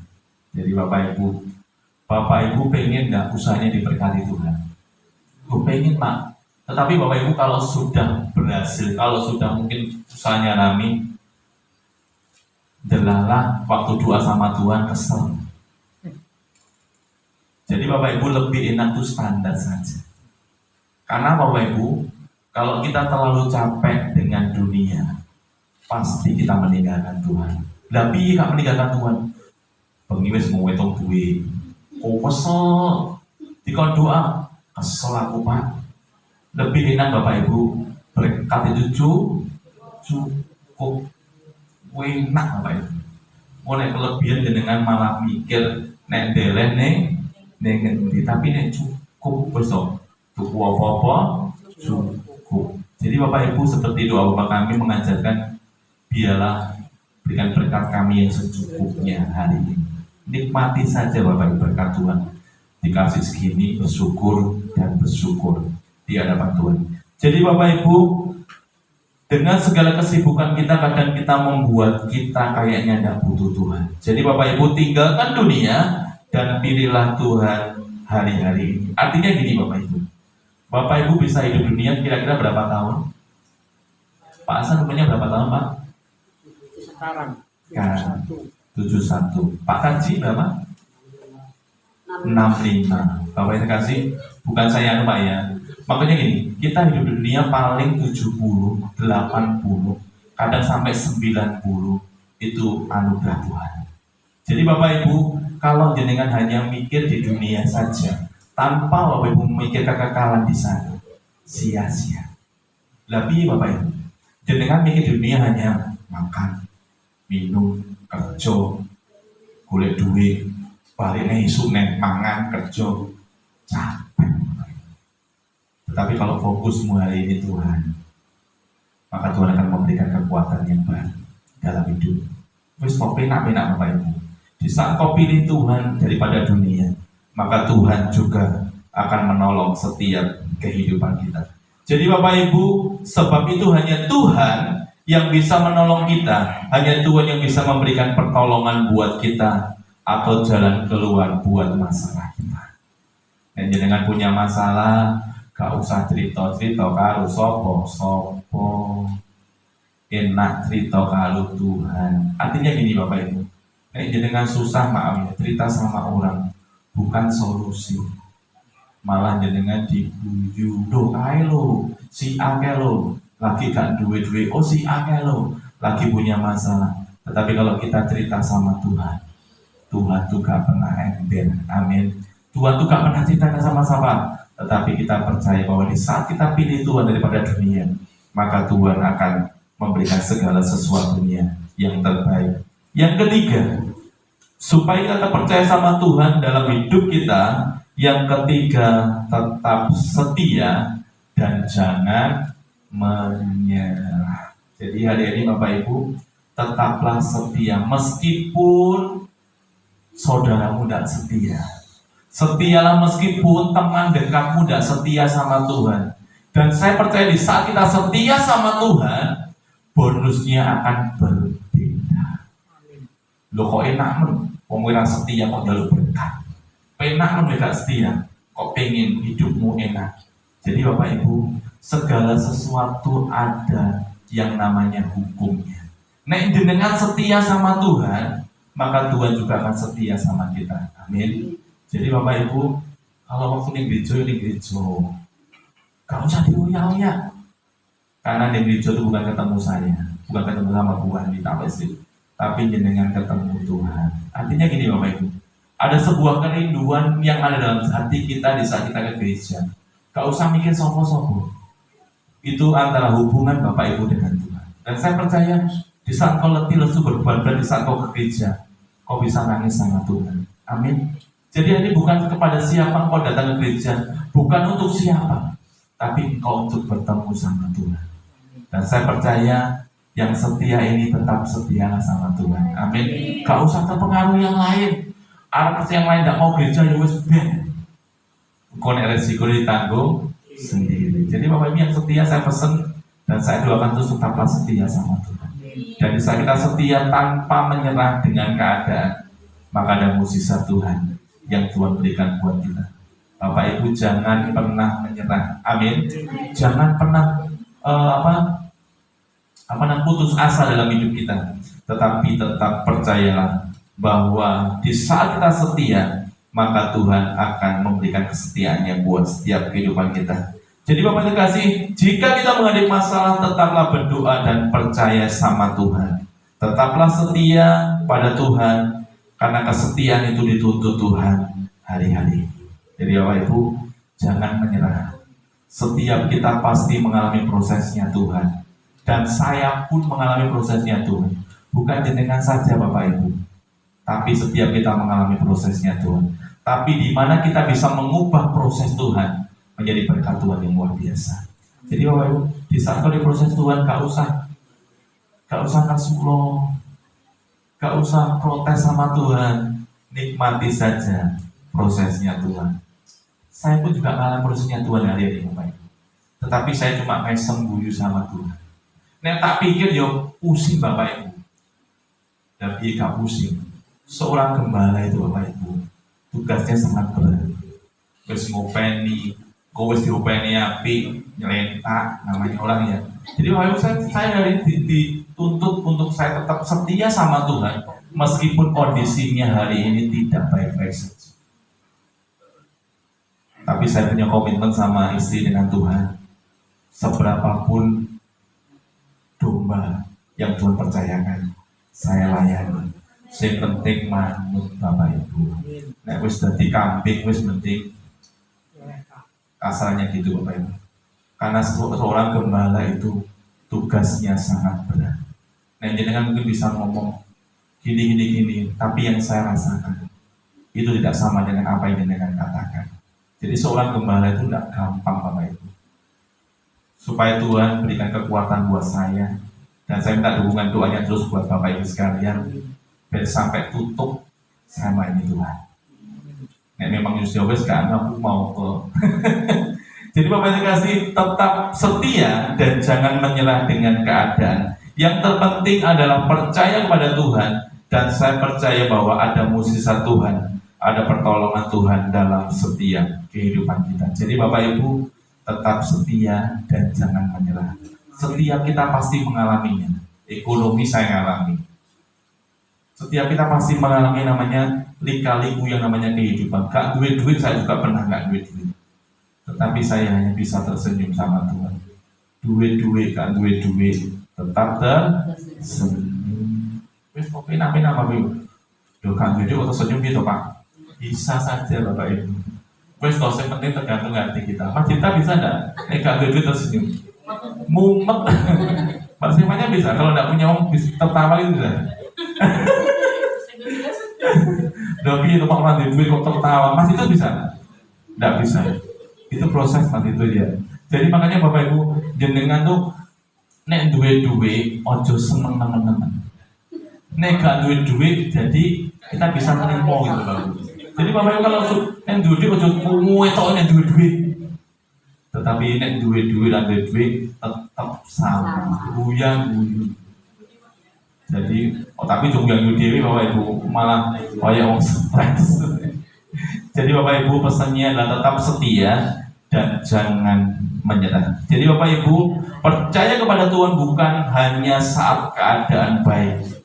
Jadi Bapak Ibu pengen nggak usahanya diberkati Tuhan? Pengen Pak. Tetapi Bapak Ibu kalau sudah berhasil, kalau sudah mungkin usahanya rame, delalah waktu doa sama Tuhan kesel. Jadi Bapak Ibu lebih enak tuh standar saja. Karena Bapak Ibu, kalau kita terlalu capek dengan dunia, pasti kita meninggalkan Tuhan. Tapi gak meninggalkan Tuhan. Bengi wis mau wetung duwe. Kok kesel? Dikon doa, kesel aku Pak. Lebih enak Bapak Ibu berkat itu cukup enak Bapak Ibu. Mulai kelebihan dengan malah mikir nek ndeleh ngendi, tapi nek cukup besok. Tuku apa-apa cukup. Jadi Bapak Ibu seperti doa Bapak kami mengajarkan, biarlah berikan berkat kami yang secukupnya hari ini. Nikmati saja Bapak Ibu berkat Tuhan. Dikasih segini bersyukur dan bersyukur di hadapan Tuhan. Jadi Bapak Ibu, dengan segala kesibukan kita, kadang kita membuat kita kayaknya tidak butuh Tuhan. Jadi Bapak Ibu, tinggalkan dunia dan pilihlah Tuhan hari-hari ini. Artinya gini Bapak Ibu, Bapak Ibu bisa hidup dunia kira-kira berapa tahun? Pak Hasan umurnya berapa tahun Pak? Sekarang Kan 71. Pak Kaji berapa? 65. Bapak Ibu kasih, bukan saya Pak ya. Makanya gini, kita hidup di dunia paling 70, 80, kadang sampai 90 itu anugerah Tuhan. Jadi Bapak Ibu, kalau jenengan hanya mikir di dunia saja, tanpa Bapak Ibu memikir kekekalan di sana, sia-sia. Lebih Bapak Ibu, jenengan mikir di dunia hanya makan, minum, kerja, golek duit, baliknya isu neng mangan, kerja, capek. Tetapi kalau fokusmu hari ini Tuhan, maka Tuhan akan memberikan kekuatan yang baru dalam hidup. Wis kok penak-penak Bapak Ibu. Di saat kau pilih Tuhan daripada dunia, maka Tuhan juga akan menolong setiap kehidupan kita. Jadi Bapak Ibu, sebab itu hanya Tuhan yang bisa menolong kita, hanya Tuhan yang bisa memberikan pertolongan buat kita atau jalan keluar buat masalah kita. Dan jangan punya masalah, gak usah cerita-cerita karo sopo, enak cerita karo Tuhan. Artinya gini Bapak Ibu, jenengan susah maaf ya, cerita sama orang bukan solusi, malah jenengan diguyu, do kae lo, si ake lo, lagi gak duwe-duwe, oh si ake lo, lagi punya masalah. Tetapi kalau kita cerita sama Tuhan, Tuhan tuh gak pernah ember, amin. Tuhan tuh gak pernah cerita sama siapa. Tetapi kita percaya bahwa di saat kita pilih Tuhan daripada dunia, maka Tuhan akan memberikan segala sesuatunya yang terbaik. Yang ketiga, supaya kita tetap percaya sama Tuhan dalam hidup kita, yang ketiga, tetap setia dan jangan menyerah. Jadi hari ini Bapak Ibu, tetaplah setia meskipun saudaramu tidak setia. Setialah meskipun teman dekatmu tidak setia sama Tuhan. Dan saya percaya di saat kita setia sama Tuhan, bonusnya akan berbeda. Loh kok enak men, wong setia kok jalur berkat. Enak men gak setia, kok pengen hidupmu enak. Jadi Bapak Ibu, segala sesuatu ada yang namanya hukumnya. Nek jenengan setia sama Tuhan, maka Tuhan juga akan setia sama kita. Amin. Jadi Bapak Ibu, kalau waktu ini gereja, gak usah diuya-uya. Karena di gereja itu bukan ketemu saya, bukan ketemu sama Tuhan di Tawesi, tapi jenengan ketemu Tuhan. Artinya gini Bapak Ibu, Ada sebuah kerinduan yang ada dalam hati kita di saat kita ke gereja. Gak usah mikir sopo-sopo. Itu antara hubungan Bapak Ibu dengan Tuhan. Dan saya percaya di saat kau letih lesu berbuat baik, di saat kau ke gereja, kau bisa nangis sama Tuhan. Amin. Jadi ini bukan kepada siapa kau datang ke gereja, bukan untuk siapa, tapi kau untuk bertemu sama Tuhan. Dan saya percaya yang setia ini tetap setia sama Tuhan. Amin. Gak usah terpengaruh yang lain. Arab yang lain tidak mau gereja, ya wes ben. Kau nek resiko ditanggung sendiri. Jadi Bapak Ibu yang setia, saya pesen dan saya doakan terus tetaplah setia sama Tuhan. Dan di saat kita setia tanpa menyerah dengan keadaan, maka ada mukjizat Tuhan yang Tuhan berikan buat kita. Bapak Ibu jangan pernah menyerah. Amin. Jangan pernah putus asa dalam hidup kita. Tetapi tetap percayalah bahwa di saat kita setia, maka Tuhan akan memberikan kesetiaannya buat setiap kehidupan kita. Jadi Bapak terkasih, jika kita menghadapi masalah, tetaplah berdoa dan percaya sama Tuhan. Tetaplah setia pada Tuhan, karena kesetiaan itu dituntut Tuhan hari-hari. Jadi Bapak Ibu, jangan menyerah. Setiap kita pasti mengalami prosesnya Tuhan. Dan saya pun mengalami prosesnya Tuhan. Bukan jenengan saja Bapak Ibu, tapi setiap kita mengalami prosesnya Tuhan. Tapi di mana kita bisa mengubah proses Tuhan menjadi berkat Tuhan yang luar biasa. Jadi Bapak Ibu, di saat kau di proses Tuhan, gak usah kasulo, gak usah protes sama Tuhan, nikmati saja prosesnya Tuhan. Saya pun juga mengalami prosesnya Tuhan hari ini Bapak Ibu. Tetapi saya cuma mesem guyu sama Tuhan. Nek tak pikir yo pusing Bapak Ibu. Tapi gak pusing. Seorang gembala itu Bapak Ibu, tugasnya sangat berat. Wis ngopeni, wis diopeni api, nyelentak namanya orang ya. Jadi Bapak Ibu, saya dari dituntut untuk saya tetap setia sama Tuhan meskipun kondisinya hari ini tidak baik-baik saja. Tapi saya punya komitmen sama istri dengan Tuhan. Seberapapun domba yang Tuhan percayakan, saya layani. Yang penting manut Bapak Ibu. Nek wis dadi kambing wis penting kasarnya gitu Bapak Ibu. Karena seorang gembala itu tugasnya sangat berat. Nah jenengan mungkin bisa ngomong gini, tapi yang saya rasakan itu tidak sama dengan apa yang jenengan katakan. Jadi seorang gembala itu tidak gampang Bapak Ibu. Supaya Tuhan berikan kekuatan buat saya, dan saya minta dukungan doanya terus buat Bapak Ibu sekalian, biar sampai tutup sama ini Tuhan. Nek memang Yus Jawes kan aku mau ke. Jadi Bapak Ibu kasih tetap setia dan jangan menyerah dengan keadaan. Yang terpenting adalah percaya kepada Tuhan, dan saya percaya bahwa ada mukjizat Tuhan, ada pertolongan Tuhan dalam setiap kehidupan kita. Jadi Bapak Ibu tetap setia dan jangan menyerah. Setiap kita pasti mengalaminya. Ekonomi saya alami. Setiap kita pasti mengalami namanya lika-liku yang namanya kehidupan. Gak duit-duit, saya juga pernah gak duit-duit. Tetapi saya hanya bisa tersenyum sama Tuhan. Duit-duit, gak duit-duit, tetap tersenyum. Wes kok apa Ibu? Loh gak duit atau senyum gitu Pak? Bisa saja Bapak Ibu. Wes kalau yang penting tergantung hati kita. Mas Cinta bisa enggak? Gak duit tersenyum. Mumet. Pak Simanya bisa, kalau gak punya uang bisa tertawa gitu bisa. Tapi itu Pak Mandi duit kok tertawa, Mas itu bisa? Tidak bisa. Itu proses Mas itu ya. Jadi makanya Bapak Ibu jenengan tuh nek duit ojo seneng teman-teman. Nek gak duit jadi kita bisa menerima gitu Bapak. Jadi Bapak Ibu kalau nek duit ojo kumu itu nek duit. Tetapi nek duit dan duit tetap sama, guyu. Jadi, tapi juga yang dewi Bapak Ibu malah kayak orang stres. Jadi Bapak Ibu pesannya adalah tetap setia dan jangan menyerah. Jadi Bapak Ibu percaya kepada Tuhan bukan hanya saat keadaan baik.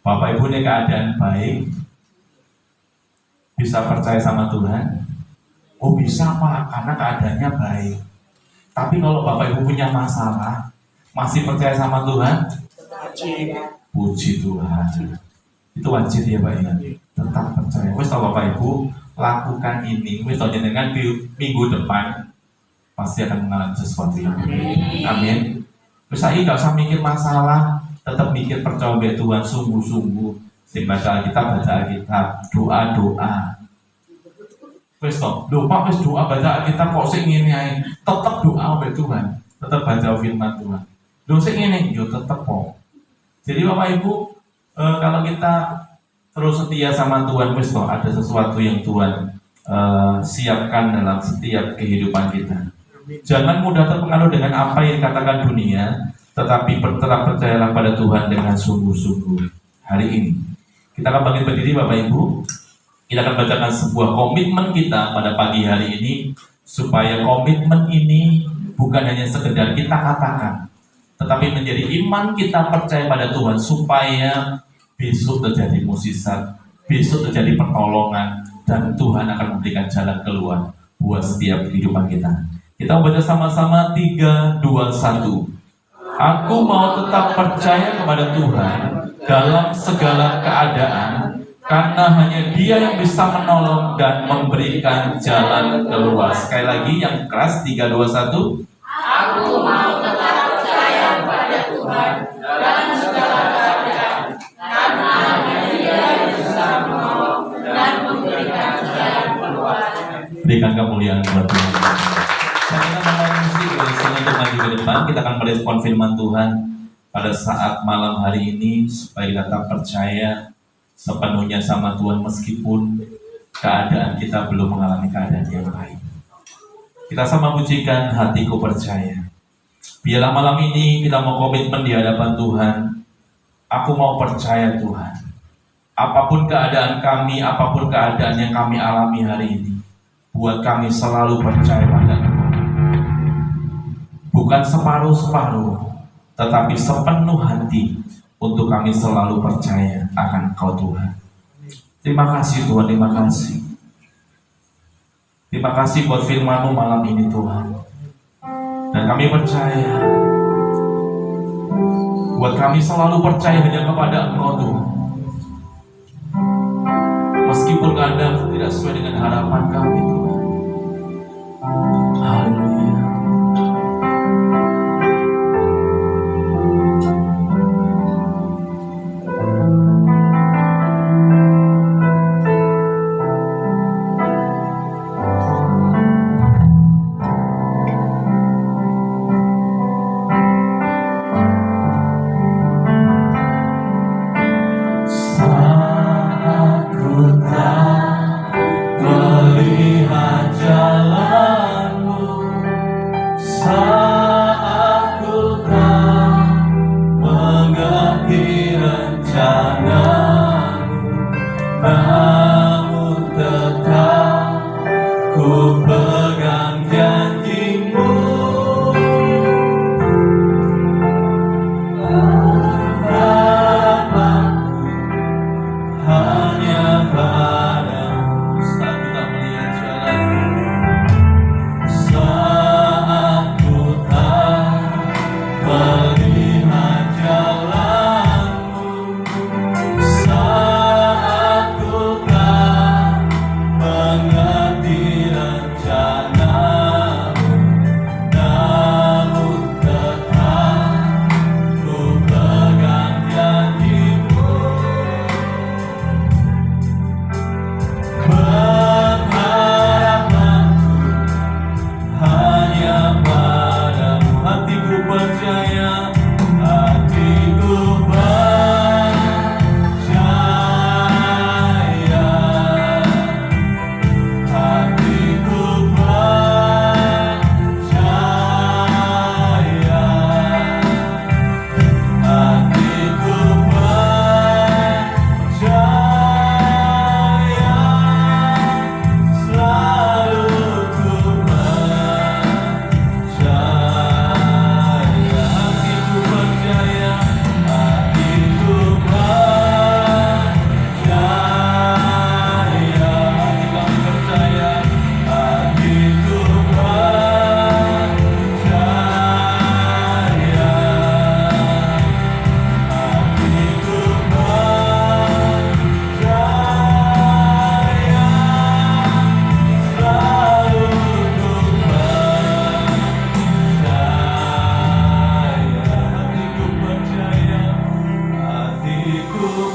Bapak Ibu ini keadaan baik bisa percaya sama Tuhan. Oh bisa Pak, karena keadaannya baik. Tapi kalau Bapak Ibu punya masalah, masih percaya sama Tuhan? Puji Tuhan. Itu wajib ya Pak ya. tetap percaya. Wis tau Bapak Ibu, lakukan ini. Wis tau jenengan minggu depan pasti akan mengalami sesuatu yang amin. Wis saiki gak usah mikir masalah, tetap mikir percaya mbek Tuhan sungguh-sungguh. Sing baca Alkitab, doa. Wis to, lho Pak wis doa baca Alkitab kok sing ngene ae. Tetep doa mbek Tuhan, tetap baca firman Tuhan. Lho sing ngene yo tetep kok. Jadi Bapak Ibu, kalau kita terus setia sama Tuhan, wis toh ada sesuatu yang Tuhan siapkan dalam setiap kehidupan kita. Jangan mudah terpengaruh dengan apa yang dikatakan dunia, tetapi tetap percayalah pada Tuhan dengan sungguh-sungguh. Hari ini kita akan bangkit berdiri Bapak Ibu. Kita akan bacakan sebuah komitmen kita pada pagi hari ini, supaya komitmen ini bukan hanya sekedar kita katakan, tetapi menjadi iman kita percaya pada Tuhan, supaya besok terjadi mukjizat, besok terjadi pertolongan, dan Tuhan akan memberikan jalan keluar buat setiap kehidupan kita. Kita baca sama-sama 3, 2, 1. Aku mau tetap percaya kepada Tuhan dalam segala keadaan, karena hanya Dia yang bisa menolong dan memberikan jalan keluar. Sekali lagi yang keras, 3, 2, 1. Aku mau tetap percaya kepada Tuhan dalam segala keadaan, karena hanya Dia yang bisa menolong dan memberikan jalan keluar. Berikan kemuliaan buat Tuhan. Kita akan musik untuk maju ke depan. Kita akan merespon firman Tuhan pada saat malam hari ini, supaya kita tetap percaya sepenuhnya sama Tuhan meskipun keadaan kita belum mengalami keadaan yang baik. Kita sama pujikan Hatiku Percaya. Biarlah malam ini kita mau komitmen di hadapan Tuhan. Aku mau percaya Tuhan. Apapun keadaan kami, apapun keadaan yang kami alami hari ini, buat kami selalu percaya pada Tuhan. Bukan separuh-separuh, tetapi sepenuh hati untuk kami selalu percaya akan Engkau Tuhan. Terima kasih Tuhan, terima kasih. Terima kasih buat firman-Mu malam ini Tuhan. Dan kami percaya, buat kami selalu percaya hanya kepada Engkau Tuhan. Meskipun kadang tidak sesuai dengan harapan kami Tuhan. Haleluya. Melihat jalanmu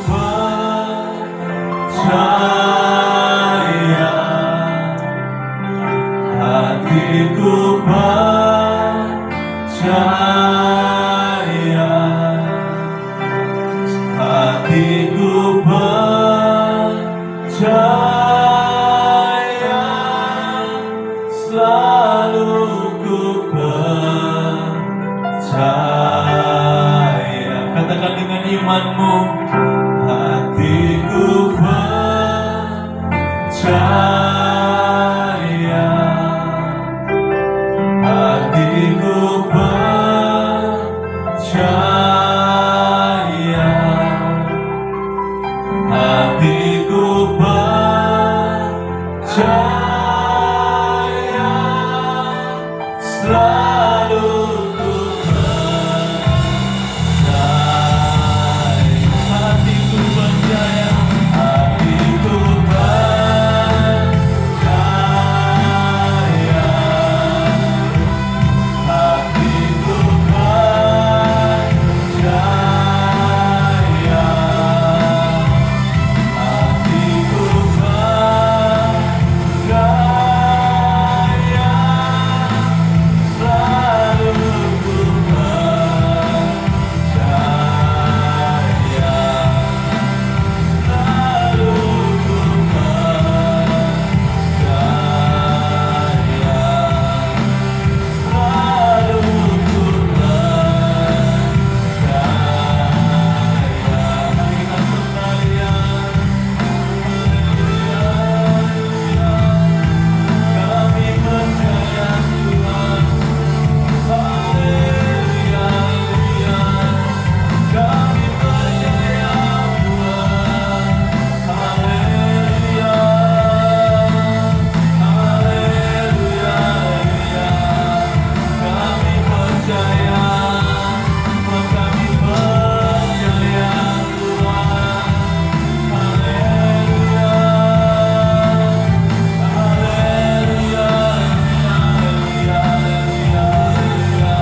percaya, hatiku percaya, hatiku percaya, selalu ku percaya. Katakan dengan imanmu, hatiku percaya, hatiku percaya, hatiku percaya, selalu ku percaya. Hatiku percaya, hatiku percaya, hatiku percaya, hatiku percaya, selalu ku percaya, selalu ku percaya, selalu ku percaya. Kami percaya Tuhan, haleluya, haleluya. Kami percaya Tuhan, haleluya, haleluya, haleluya. Kami percaya, oh kami percaya Tuhan, haleluya, haleluya, haleluya, haleluya,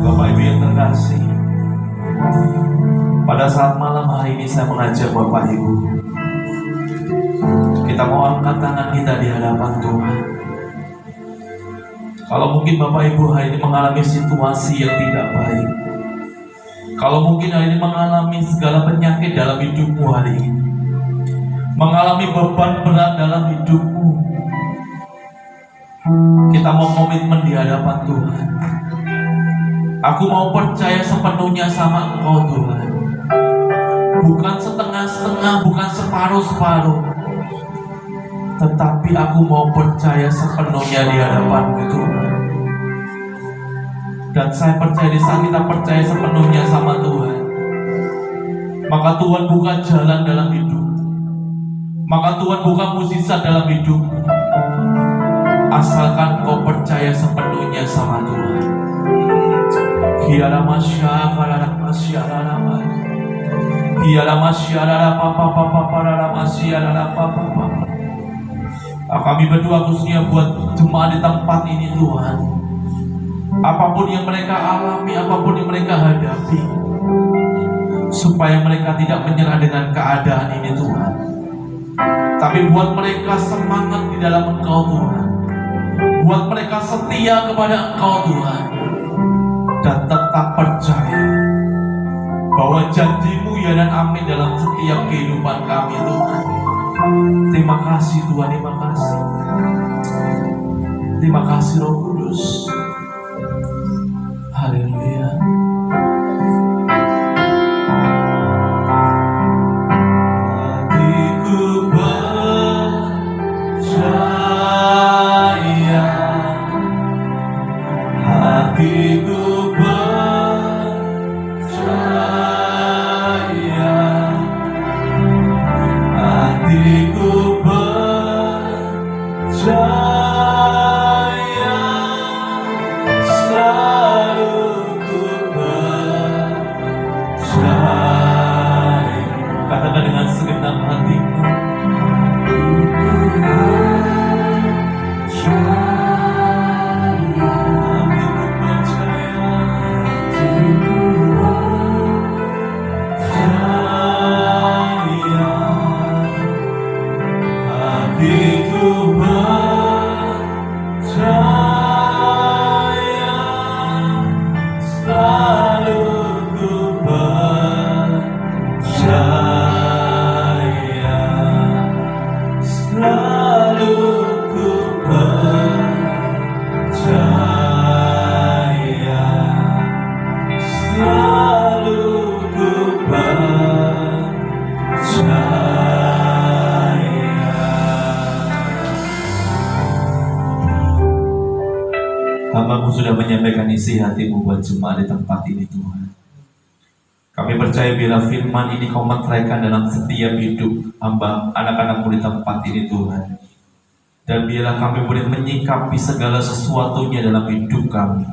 Bapak Ibu yang terkasih, pada saat malam hari ini saya mengajak Bapak Ibu, kita mau angkat tangan kita di hadapan Tuhan. Kalau mungkin Bapak Ibu hari ini mengalami situasi yang tidak baik, kalau mungkin hari ini mengalami segala penyakit dalam hidupmu hari ini, mengalami beban berat dalam hidupmu, kita mau komitmen di hadapan Tuhan. Aku mau percaya sepenuhnya sama Engkau Tuhan, bukan setengah-setengah, bukan separuh-separuh, tetapi aku mau percaya sepenuhnya di hadapan-Mu Tuhan. Dan saya percaya di saat kita percaya sepenuhnya sama Tuhan, maka Tuhan buka jalan dalam hidup, maka Tuhan buka mukjizat dalam hidup, asalkan kau percaya sepenuhnya sama Tuhan. Hiara masya karara masya rama, hiara masya rara papa papa para masya rara papa papa. Kami berdoa khususnya buat jemaat di tempat ini Tuhan. Apapun yang mereka alami, apapun yang mereka hadapi, supaya mereka tidak menyerah dengan keadaan ini Tuhan, tapi buat mereka semangat di dalam Engkau Tuhan, buat mereka setia kepada Engkau Tuhan, dan tetap percaya bahwa janji-Mu ya dan amin dalam setiap kehidupan kami Tuhan. Terima kasih Tuhan, terima kasih. Terima kasih Roh Kudus. Haleluya. Hatiku percaya, hatiku percaya, hatiku percaya, selalu ku percaya. Katakan dengan segenap hatiku. Hatiku percaya, selalu ku percaya, selalu ku percaya, selalu ku percaya. Hamba-Mu sudah menyampaikan isi hati-Mu buat jemaat di tempat ini, Tuhan. Kami percaya bila firman ini Kau meteraikan dalam setiap hidup hamba anak-anak-Mu di tempat ini, Tuhan. Dan biarlah kami boleh menyikapi segala sesuatunya dalam hidup kami,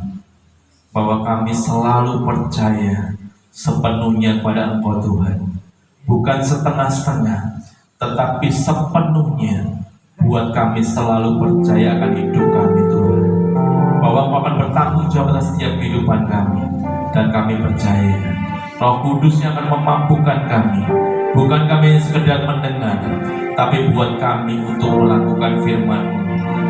bahwa kami selalu percaya sepenuhnya kepada Engkau, Tuhan. Bukan setengah-setengah, tetapi sepenuhnya buat kami selalu percaya akan hidup kami, Tuhan. Bahwa Engkau akan bertanggung jawab atas setiap kehidupan kami. Dan kami percaya Roh Kudus yang akan memampukan kami. Bukan kami yang sekedar mendengar, tapi buat kami untuk melakukan firman-Mu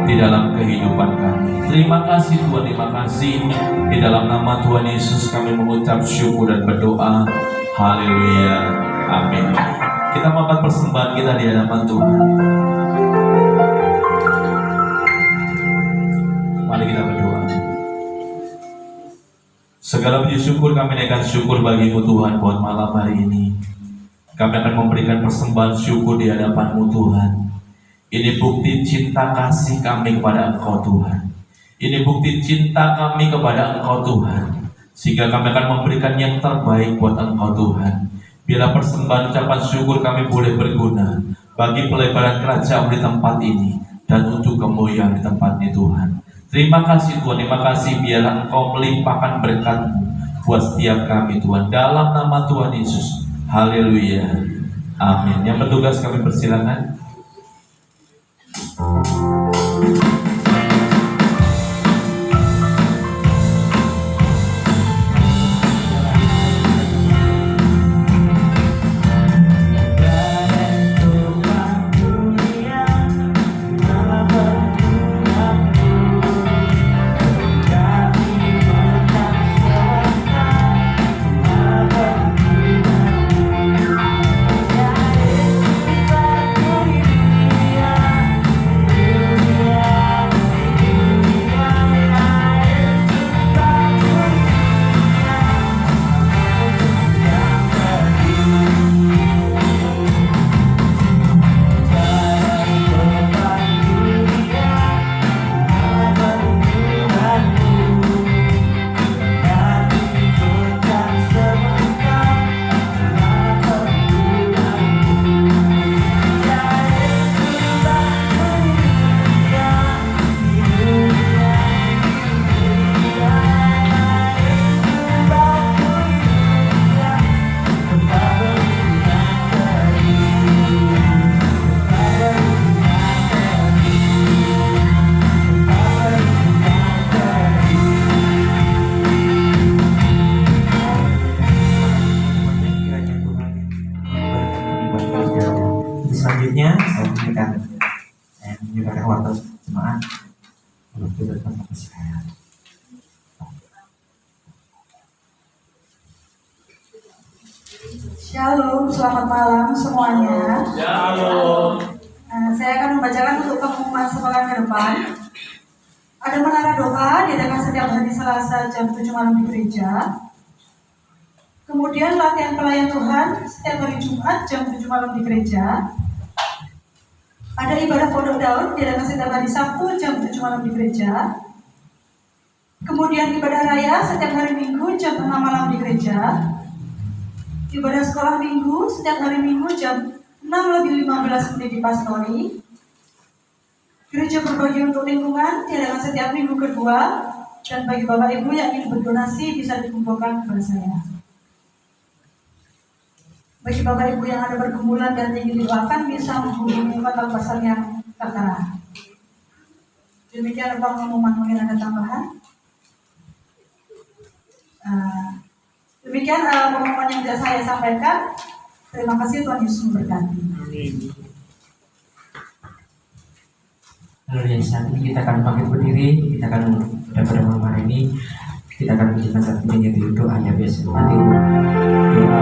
di dalam kehidupan kami. Terima kasih Tuhan, terima kasih. Di dalam nama Tuhan Yesus kami mengucap syukur dan berdoa. Haleluya, amin. Kita mengangkat persembahan kita di hadapan Tuhan. Mari kita berdoa. Segala puji syukur kami naikkan syukur bagi-Mu Tuhan buat malam hari ini. Kami akan memberikan persembahan syukur di hadapan-Mu Tuhan. Ini bukti cinta kasih kami kepada Engkau Tuhan. Ini bukti cinta kami kepada Engkau Tuhan. Sehingga kami akan memberikan yang terbaik buat Engkau Tuhan. Bila persembahan ucapan syukur kami boleh berguna bagi pelebaran kerajaan di tempat ini dan untuk kemuliaan di tempat ini, Tuhan. Terima kasih Tuhan, terima kasih biarlah Engkau melimpahkan berkat-Mu buat setiap kami Tuhan. Dalam nama Tuhan Yesus. Haleluya. Amin. Yang bertugas kami persilakan. Selanjutnya saya menyuguhkan waktu jemaat untuk berpartisipasi. Shalom, selamat malam semuanya. Shalom. Saya akan membacakan untuk pengumuman sepekan ke depan. Ada menara doa diadakan setiap hari Selasa jam 7 malam di gereja. Kemudian latihan pelayan Tuhan setiap hari Jumat jam 7 malam di gereja. Ada ibadah pondok daun diadakan setiap hari Sabtu jam 7 malam di gereja. Kemudian ibadah raya setiap hari Minggu jam 6 malam di gereja. Ibadah sekolah minggu setiap hari Minggu jam 6:15 di pastori. Gereja berbagi untuk lingkungan diadakan setiap minggu kedua, dan bagi Bapak Ibu yang ingin berdonasi bisa dikumpulkan kepada saya. Bagi Bapak Ibu yang ada pergumulan dan ingin didoakan bisa menghubungi kontak pasar yang tertera. Demikian pengumuman, mungkin ada tambahan. Demikian pengumuman yang bisa saya sampaikan. Terima kasih, Tuhan Yesus memberkati. Amin. Haleluya. Saat ini kita akan bangkit berdiri. Kita akan pada malam hari ini kita akan menjalankan satu menjadi doa ya biasa. Nanti doa.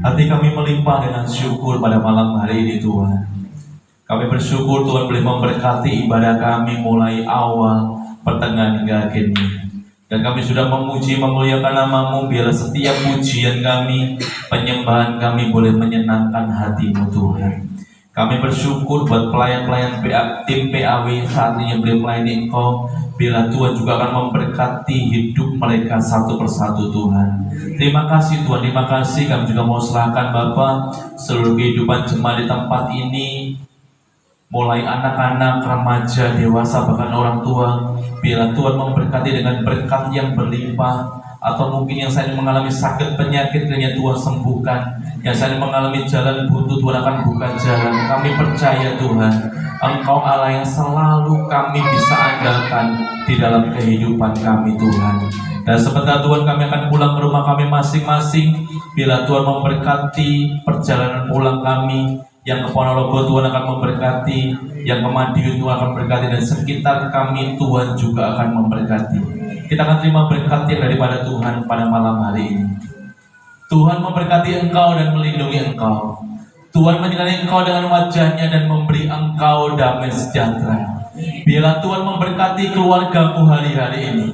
Hati kami melimpah dengan syukur pada malam hari ini Tuhan. Kami bersyukur Tuhan boleh memberkati ibadah kami mulai awal, pertengahan hingga akhirnya. Dan kami sudah memuji memuliakan nama-Mu, biarlah setiap pujian kami, penyembahan kami boleh menyenangkan hati-Mu Tuhan. Kami bersyukur buat pelayan-pelayan tim PAW saat ini yang boleh melayani Engkau. Bila Tuhan juga akan memberkati hidup mereka satu persatu Tuhan. Terima kasih Tuhan, terima kasih. Kami juga mau serahkan Bapa seluruh kehidupan jemaat di tempat ini, mulai anak-anak, remaja, dewasa, bahkan orang tua. Bila Tuhan memberkati dengan berkat yang berlimpah. Atau mungkin yang saya mengalami sakit penyakit, kiranya Tuhan sembuhkan. Yang saya mengalami jalan buntu, Tuhan akan buka jalan. Kami percaya Tuhan, Engkau Allah yang selalu kami bisa andalkan di dalam kehidupan kami Tuhan. Dan sebentar Tuhan kami akan pulang ke rumah kami masing-masing. Bila Tuhan memberkati perjalanan pulang kami, yang ke Ponorogo Tuhan akan memberkati, yang ke Madiun Tuhan akan memberkati, dan sekitar kami Tuhan juga akan memberkati. Kita akan terima berkat yang daripada Tuhan pada malam hari ini. Tuhan memberkati engkau dan melindungi engkau. Tuhan menyinari engkau dengan wajahnya dan memberi engkau damai sejahtera. Biarlah Tuhan memberkati keluargamu hari-hari ini.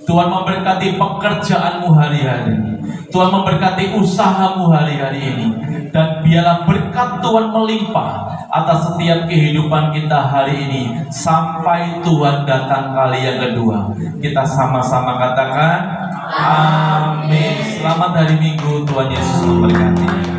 Tuhan memberkati pekerjaanmu hari-hari ini. Tuhan memberkati usahamu hari-hari ini. Dan biarlah berkat Tuhan melimpah atas setiap kehidupan kita hari ini sampai Tuhan datang kali yang kedua. Kita sama-sama katakan amin. Selamat hari Minggu, Tuhan Yesus memberkati.